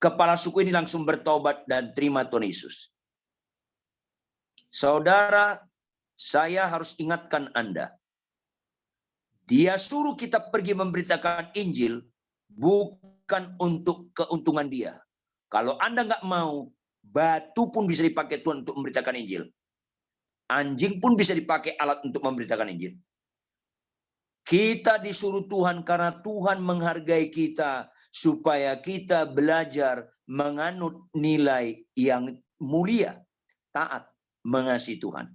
kepala suku ini langsung bertobat dan terima Tuhan Yesus. Saudara, saya harus ingatkan Anda. Dia suruh kita pergi memberitakan Injil bukan untuk keuntungan dia. Kalau Anda nggak mau, batu pun bisa dipakai Tuhan untuk memberitakan Injil. Anjing pun bisa dipakai alat untuk memberitakan Injil. Kita disuruh Tuhan karena Tuhan menghargai kita supaya kita belajar menganut nilai yang mulia, taat, mengasihi Tuhan.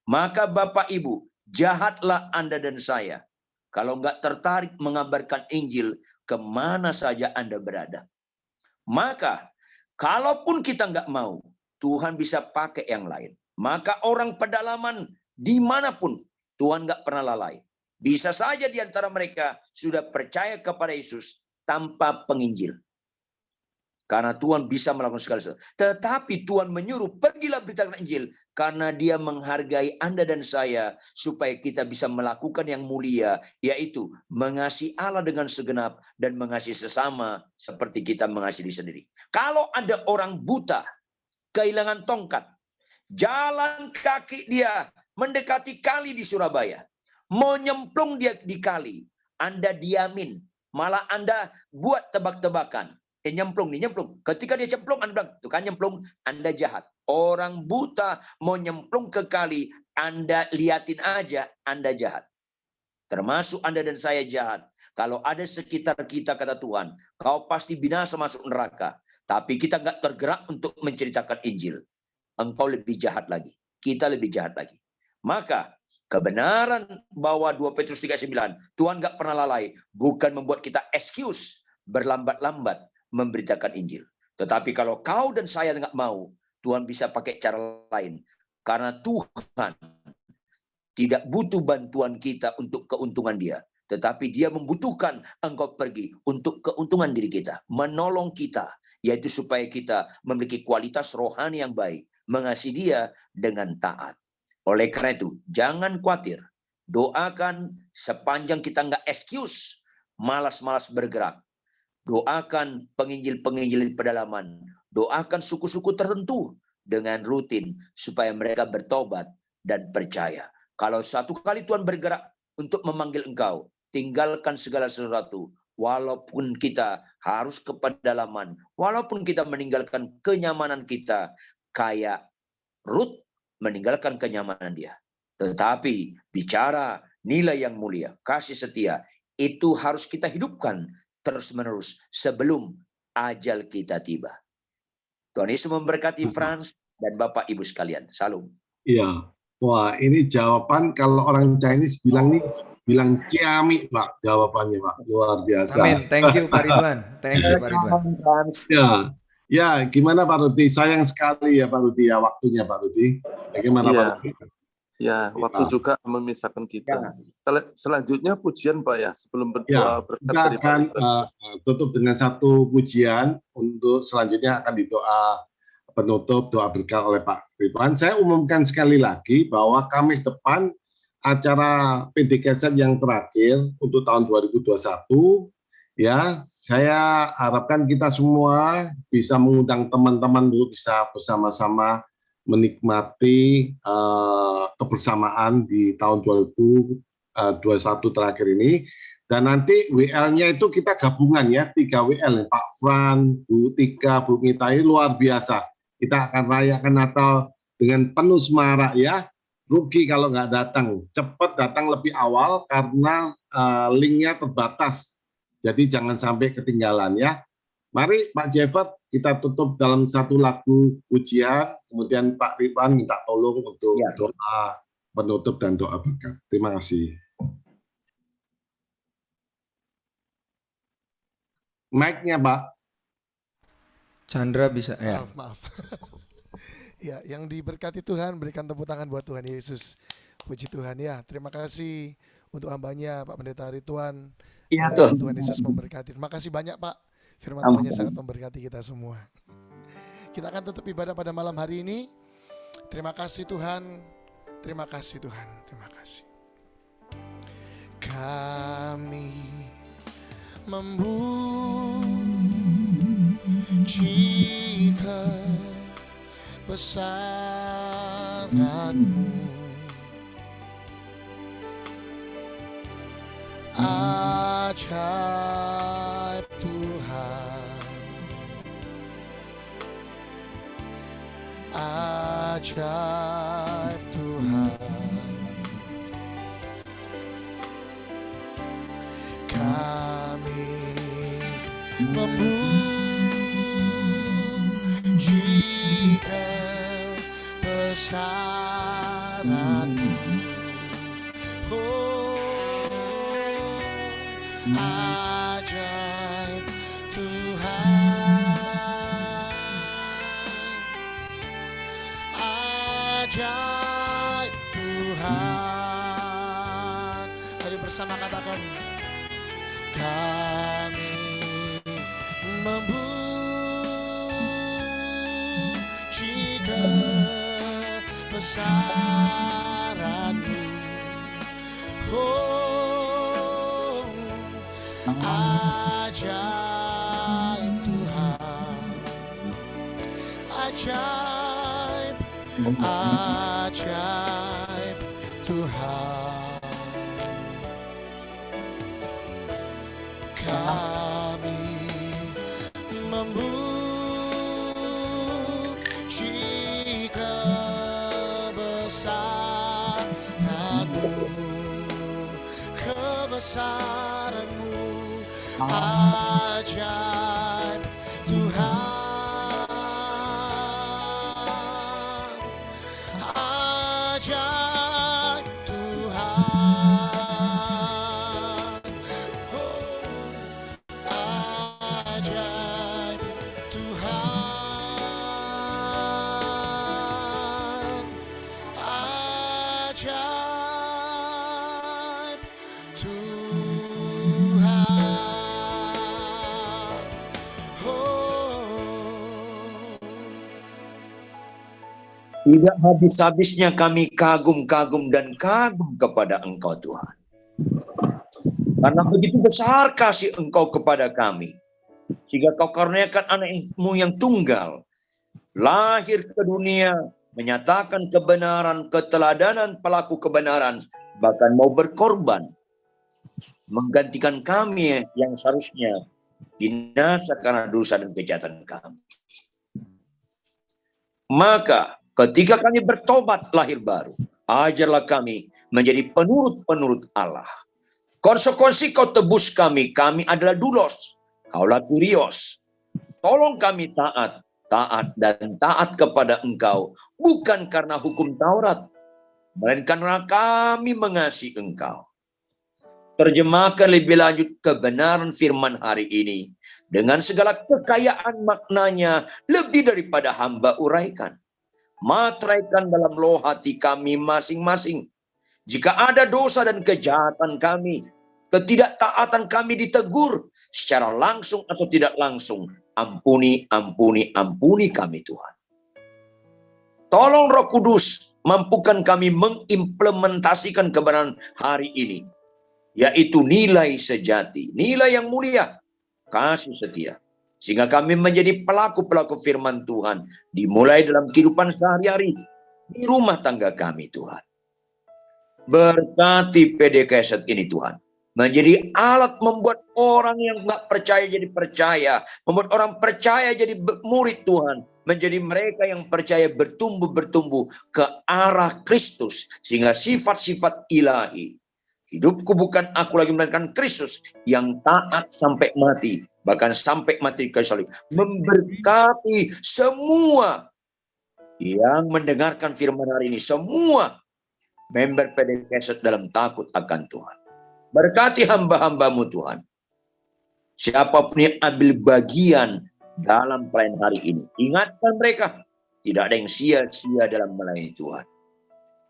Maka Bapak Ibu, jahatlah Anda dan saya kalau nggak tertarik mengabarkan Injil kemana saja Anda berada. Maka kalaupun kita nggak mau, Tuhan bisa pakai yang lain. Maka orang pedalaman dimanapun Tuhan nggak pernah lalai. Bisa saja di antara mereka sudah percaya kepada Yesus tanpa penginjil. Karena Tuhan bisa melakukan segala sesuatu. Tetapi Tuhan menyuruh, pergilah beritakan Injil. Karena dia menghargai Anda dan saya. Supaya kita bisa melakukan yang mulia. Yaitu mengasihi Allah dengan segenap. Dan mengasihi sesama seperti kita mengasihi diri sendiri. Kalau ada orang buta, kehilangan tongkat. Jalan kaki dia mendekati kali di Surabaya. Mau nyemplung dia di kali, Anda diamin. Malah Anda buat tebak-tebakan. Nyemplung nih, nyemplung. Ketika dia cemplung, Anda bilang, tuh kan nyemplung, Anda jahat. Orang buta mau nyemplung ke kali, Anda liatin aja, Anda jahat. Termasuk Anda dan saya jahat. Kalau ada sekitar kita, kata Tuhan, kau pasti binasa masuk neraka. Tapi kita nggak tergerak untuk menceritakan Injil. Engkau lebih jahat lagi. Kita lebih jahat lagi. Maka, kebenaran bahwa 2 Petrus 3:9, Tuhan gak pernah lalai, bukan membuat kita excuse berlambat-lambat memberitakan Injil. Tetapi kalau kau dan saya nggak mau, Tuhan bisa pakai cara lain. Karena Tuhan tidak butuh bantuan kita untuk keuntungan dia. Tetapi dia membutuhkan engkau pergi untuk keuntungan diri kita. Menolong kita. Yaitu supaya kita memiliki kualitas rohani yang baik. Mengasihi dia dengan taat. Oleh karena itu, jangan khawatir. Doakan sepanjang kita nggak excuse, malas-malas bergerak. Doakan penginjil-penginjil pedalaman. Doakan suku-suku tertentu dengan rutin supaya mereka bertobat dan percaya. Kalau satu kali Tuhan bergerak untuk memanggil engkau, tinggalkan segala sesuatu. Walaupun kita harus ke pedalaman, walaupun kita meninggalkan kenyamanan kita, kayak Ruth meninggalkan kenyamanan dia. Tetapi bicara nilai yang mulia, kasih setia, itu harus kita hidupkan terus-menerus sebelum ajal kita tiba. Tuhan Yesus memberkati Frans dan Bapak Ibu sekalian. Salam. Iya. Wah, ini jawaban kalau orang Chinese bilang ciamik, Pak, jawabannya, Pak. Luar biasa. Amin. Thank you, Pak Ridwan. Thank you, Pak Ridwan. Ya. Ya, gimana Pak Rudi? Sayang sekali ya Pak Rudi ya waktunya Pak Rudi. Bagaimana Pak Rudi? Ya, waktu juga memisahkan kita. Selanjutnya pujian Pak ya, sebelum berdoa berkat kita dari akan Pak tutup dengan satu pujian. Untuk selanjutnya akan didoa penutup, doa berkah oleh Pak Ridwan. Saya umumkan sekali lagi bahwa Kamis depan acara PDKZ yang terakhir untuk tahun 2021, ya, saya harapkan kita semua bisa mengundang teman-teman dulu bisa bersama-sama menikmati kebersamaan di tahun 2021 terakhir ini. Dan nanti WL-nya itu kita gabungan ya, 3 WL, Pak Fran, Bu Tika, Bu Mita, ini luar biasa. Kita akan rayakan Natal dengan penuh semarak ya. Rugi kalau nggak datang, cepat datang lebih awal karena linknya terbatas. Jadi jangan sampai ketinggalan ya. Mari Pak Jeffert, kita tutup dalam satu lagu pujian, kemudian Pak Ridwan minta tolong untuk doa penutup dan doa berkat. Terima kasih. Mic-nya Pak. Chandra bisa ya. Maaf. Ya, yang diberkati Tuhan, berikan tepuk tangan buat Tuhan Yesus. Puji Tuhan ya. Terima kasih untuk hambanya Pak Pendeta Ridwan. Ya, Tuhan Yesus memberkati. Terima kasih banyak Pak. Firman Tuhannya sangat memberkati kita semua. Kita akan tutup ibadah pada malam hari ini. Terima kasih Tuhan. Terima kasih Tuhan. Terima kasih. Kami jika besaranmu, ajaib Tuhan, ajaib Tuhan, kami memuji kebesaran-Mu. Oh, ajaib Tuhan, ajaib Tuhan. Mari bersama katakan, kami memuji kebesaran-Mu. Oh, ajaib Tuhan, ajaib, ajaib Tuhan. Kami memuji kebesaran-Mu, kebesaran-Mu, ajaib Tuhan, ajaib Tuhan, oh, ajaib Tuhan, ajaib Tuhan, oh. Tidak habis-habisnya kami kagum-kagum dan kagum kepada Engkau Tuhan. Karena begitu besar kasih Engkau kepada kami. Sehingga Kau karuniakan anak-Mu yang tunggal. Lahir ke dunia, menyatakan kebenaran, keteladanan pelaku kebenaran. Bahkan mau berkorban. Menggantikan kami yang seharusnya binasa karena dosa dan kejahatan kami. Maka ketika kami bertobat lahir baru, ajarlah kami menjadi penurut-penurut Allah. Konsekuensi Kau tebus kami adalah doulos, Kaulah kurios. Tolong kami taat dan taat kepada Engkau, bukan karena hukum Taurat, melainkan karena kami mengasihi Engkau. Terjemahkan lebih lanjut kebenaran firman hari ini dengan segala kekayaan maknanya lebih daripada hamba uraikan. Materaikan dalam loh hati kami masing-masing. Jika ada dosa dan kejahatan kami, ketidaktaatan kami ditegur secara langsung atau tidak langsung, ampuni kami Tuhan. Tolong Roh Kudus mampukan kami mengimplementasikan kebenaran hari ini, yaitu nilai sejati, nilai yang mulia, kasih setia. Sehingga kami menjadi pelaku-pelaku firman Tuhan, dimulai dalam kehidupan sehari-hari, di rumah tangga kami Tuhan. Berkati PDKSet ini Tuhan, menjadi alat membuat orang yang nggak percaya jadi percaya, membuat orang percaya jadi murid Tuhan, menjadi mereka yang percaya bertumbuh ke arah Kristus, sehingga sifat-sifat ilahi. Hidupku bukan aku lagi, melainkan Kristus yang taat sampai mati, bahkan sampai mati kayu salib. Memberkati semua yang mendengarkan firman hari ini, semua member PDKSet dalam takut akan Tuhan. Berkati hamba-hamba-Mu Tuhan. Siapapun yang ambil bagian dalam pelayanan hari ini, ingatkan mereka, tidak ada yang sia-sia dalam melayani Tuhan.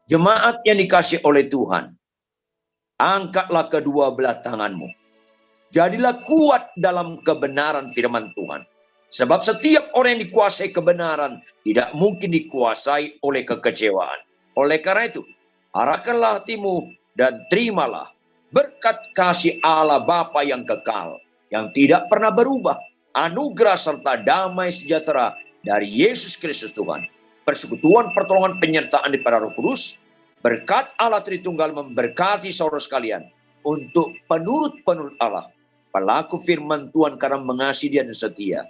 Jemaat yang dikasih oleh Tuhan, angkatlah kedua belah tanganmu. Jadilah kuat dalam kebenaran firman Tuhan. Sebab setiap orang yang dikuasai kebenaran tidak mungkin dikuasai oleh kekecewaan. Oleh karena itu, arahkanlah hatimu dan terimalah berkat kasih Allah Bapa yang kekal, yang tidak pernah berubah, anugerah serta damai sejahtera dari Yesus Kristus Tuhan, persekutuan pertolongan penyertaan di para Roh Kudus, berkat Allah Tritunggal memberkati saudara sekalian untuk penurut-penurut Allah, pelaku firman Tuhan karena mengasihi Dia dan setia,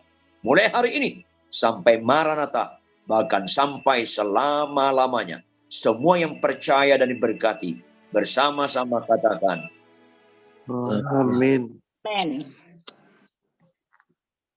mulai hari ini sampai Maranatha, bahkan sampai selama-lamanya. Semua yang percaya dan diberkati bersama-sama katakan Amin. Amen.